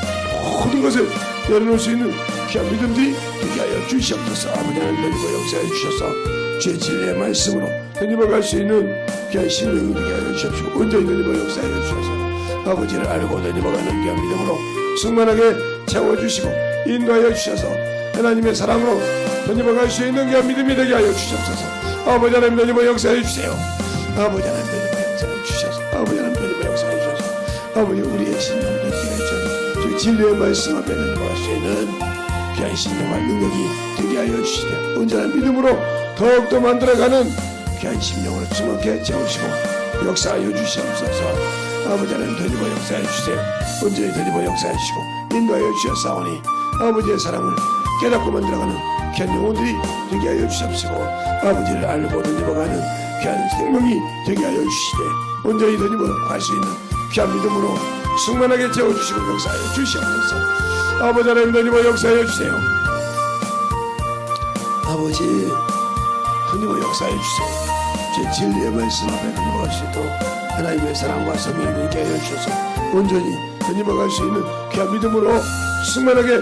모든 것을 내려놓을 수 있는 귀한 믿음들이 되게 하여 주시옵소서. 아버지 하나님 너희버 역사해 주셔서 주의 진리의 말씀으로 너희버 갈 수 있는 귀한 신명이 되게 하여 주옵시고 온전히 너희버 역사해 주셔서 아버지를 알고 너희버 가는 귀한 믿음으로 충만하게 채워주시고 인도하여 주셔서 하나님의 사랑으로 너희버 갈 수 있는 귀한 믿음이 되게 하여 주시옵소서. 아버지 하나님 너희버 역사해 주세요. 아버지 하나님 너희버 역사해 주셔서 아버지 하나님 너희버 역사해 주셔서 아버지 우리의 신령을 되게 하여 주셔서 주의 진리의 말씀 앞에 너희버 갈 수 있는 귀한 신령과 능력이 되게 하여 주시되 온전한 믿음으로 더욱더 만들어가는 귀한 심령으로 주먹게 채우시고 역사하여 주시옵소서. 아버지 하나님 너희버 역사해 주세요. 온전히 너희버 역사해 주시고 인도하여 주셨사오니 아버지의 사랑을 깨닫고 만들어가는 귀한 영혼들이 되게 하여 주시옵시고 아버지를 알고 너희버 가는 귀한 생명이 되게 하여 주시되 온전히 너희버 갈 수 있는 귀한 믿음으로 충만하게 채워주시고 역사하여 주시옵소서. 아버지 하나님 너희버 역사하여 주세요. 아버지 너희버 역사하여 주세요. 제 진리의 말씀 앞에 너희버 갈 수 있도록 하나님의 사랑과 성령이 되게 하여 주셔서 온전히 너희버 갈 수 있는 귀한 믿음으로 충만하게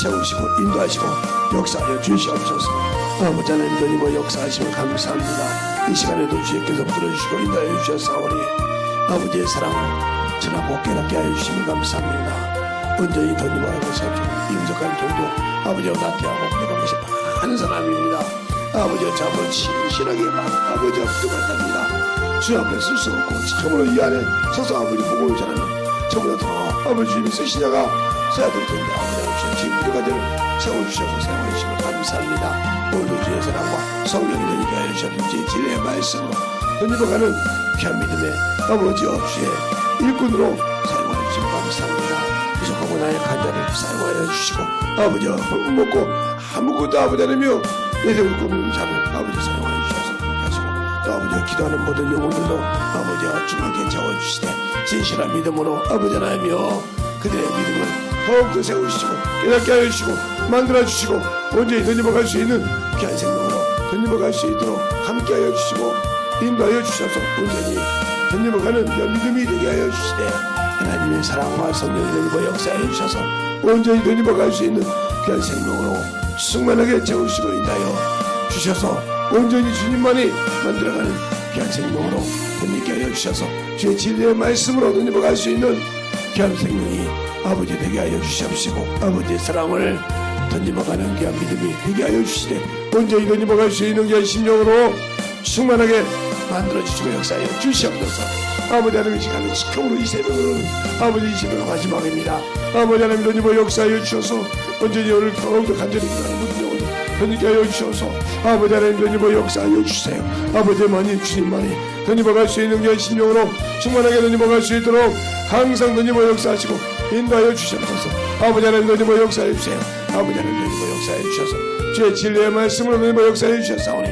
채우시고 인도하시고 역사하여 주시옵소서. 아버지 하나님 너희버 역사하시면 감사합니다. 이 시간에도 주께서 불러주시고 인도하여 주셨사오니 아버지의 사랑을 전하고 깨닫게 하여 주시면 감사합니다. 온전히 너희버 역사하시고 임석한 돈도 아버지와 나태하고 부족한 것이 많은 사람입니다. 아버지와 잠을 신실하게 아버지와 부족합니다. 주 앞에 쓸 수 없고 참으로 이 안에 서서 아버지 복음을 전하는 저보다 더 아버지 주님이 쓰시다가 써야 될 텐데 아버지가 주신 부족한들을 세워주셔서 사용하시면 감사합니다. 오늘도 주의 사랑과 성령이 너희게 하여 주셔서 주의 진리의 말씀으로 너희버 가는 귀한 믿음의 아버지와 주의 일꾼으로 사용하여 주시면 감사합니다. 부족하고 나의 간절을 사용하여 주시고 아버지와 밥 먹고 아무것도 아버지 하나며 내세울 꿈을 잠을 아버지 사용하여 주셔서 하시고 또 아버지가 기도하는 모든 영혼들도 아버지와 중하게 채워주시되 진실한 믿음으로 아버지 하나며 그들의 믿음을 더욱더 세우시고 깨닫게 하여 주시고 만들어주시고 온전히 너희버 갈 수 있는 귀한 생명으로 너희버 갈 수 있도록 함께 하여 주시고 인도하여 주셔서 온전히 너희버 가는 믿음이 되게 하여 주시되 하나님의 사랑과 성령이 너희버 역사해 주셔서 온전히 너희버 갈 수 있는 귀한 생명으로 충만하게 채우시고 인도하여 주셔서 온전히 주님만이 만들어가는 귀한 생명으로 너희게 하여 주셔서 주의 진리의 말씀으로 너희버 갈 수 있는 귀한 생명이 아버지 되게 하여 주시옵시고 아버지의 사랑을 너희버 가는 귀한 믿음이 되게 하여 주시되 온전히 너희버 갈 수 있는 귀한 심령으로 충만하게 만들어주시고 역사하여 주시옵소서. 아버지 하나님 이 시간에 시커으로 이 새벽으로는 아버지 이 새벽은 마지막입니다. 아버지 하나님 너희버 역사하여 주셔서 온전히 오늘 더욱더 간절히 기도하는 모든 영혼들 더니게 하여 주셔서 아버지 하나님 더니버 역사하여 주세요. 아버지만이 주님만이 더니버갈 수 있는 귀한 심령으로 충만하게 더니버갈 수 있도록 항상 더니버 역사하시고 인도하여 주시옵소서. 아버지 하나님 더니버 역사해 주세요. 아버지 하나님 더니버 역사해 주셔서 주의 진리의 말씀으로 더니버 역사해 주셨사오니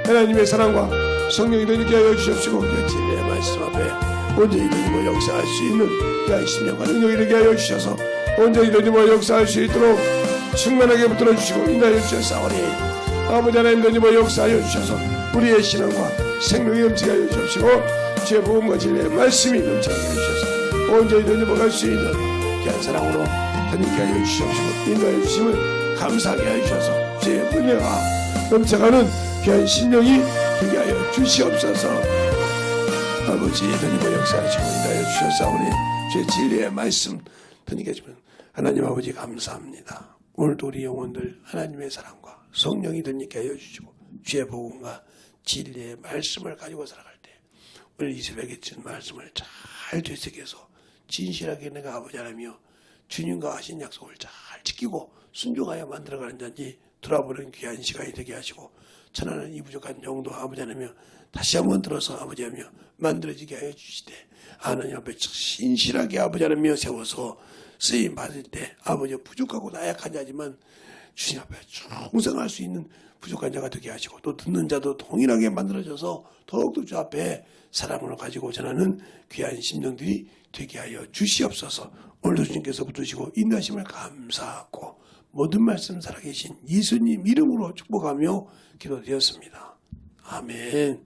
하나님의 사랑과 성령이 더니게 하여 주시옵시고 그 진리의 말씀 앞에 온전히 더니버 역사할 수 있는 귀한 심령과 능력이 되게 하여 주셔서 온전히 더니버 역사할 수 있도록 충만하게 붙들어 주시고 인도하여 주셨사오니 아버지 하나님 더니버 역사하여 주셔서 우리의 신앙과 생명이 넘치게 하여 주시옵시고 주의 복음과 진리의 말씀이 넘치게 하여 주셔서 온전히 더니버 갈 수 있는 귀한 사랑으로 더니게 하여 주시옵시고 인도하여 주심을 감사하게 하여 주셔서 주의 은혜가 넘쳐가는 귀한 심령이 되게 하여 주시옵소서. 아버지 더니버 역사하시고 인도하여 주셨사오니 주의 진리의 말씀 더니게 해주면 하나님 아버지 감사합니다. 오늘도 우리 영혼들 하나님의 사랑과 성령이 더니게 하여 주시고 주의 복음과 진리의 말씀을 가지고 살아갈 때 오늘 이 새벽에 준 말씀을 잘 되새겨서 진실하게 내가 아버지 하나며 주님과 하신 약속을 잘 지키고 순종하여 만들어가는 자인지 돌아보는 귀한 시간이 되게 하시고 천하는 이 부족한 영도 아버지 하나며 다시 한번 들어서 아버지 하며 만들어지게 하여 주시되 하나님 앞에 신실하게 아버지 하나며 세워서 쓰임 받을 때 아버지 부족하고 나약한 자지만 주님 앞에 충성할 수 있는 부족한 자가 되게 하시고 또 듣는 자도 동일하게 만들어져서 더욱더 주 앞에 사랑을 가지고 전하는 귀한 심령들이 되게 하여 주시옵소서. 오늘도 주님께서 붙드시고 인도하심을 감사하고 모든 말씀 살아계신 예수님 이름으로 축복하며 기도드렸습니다. 아멘.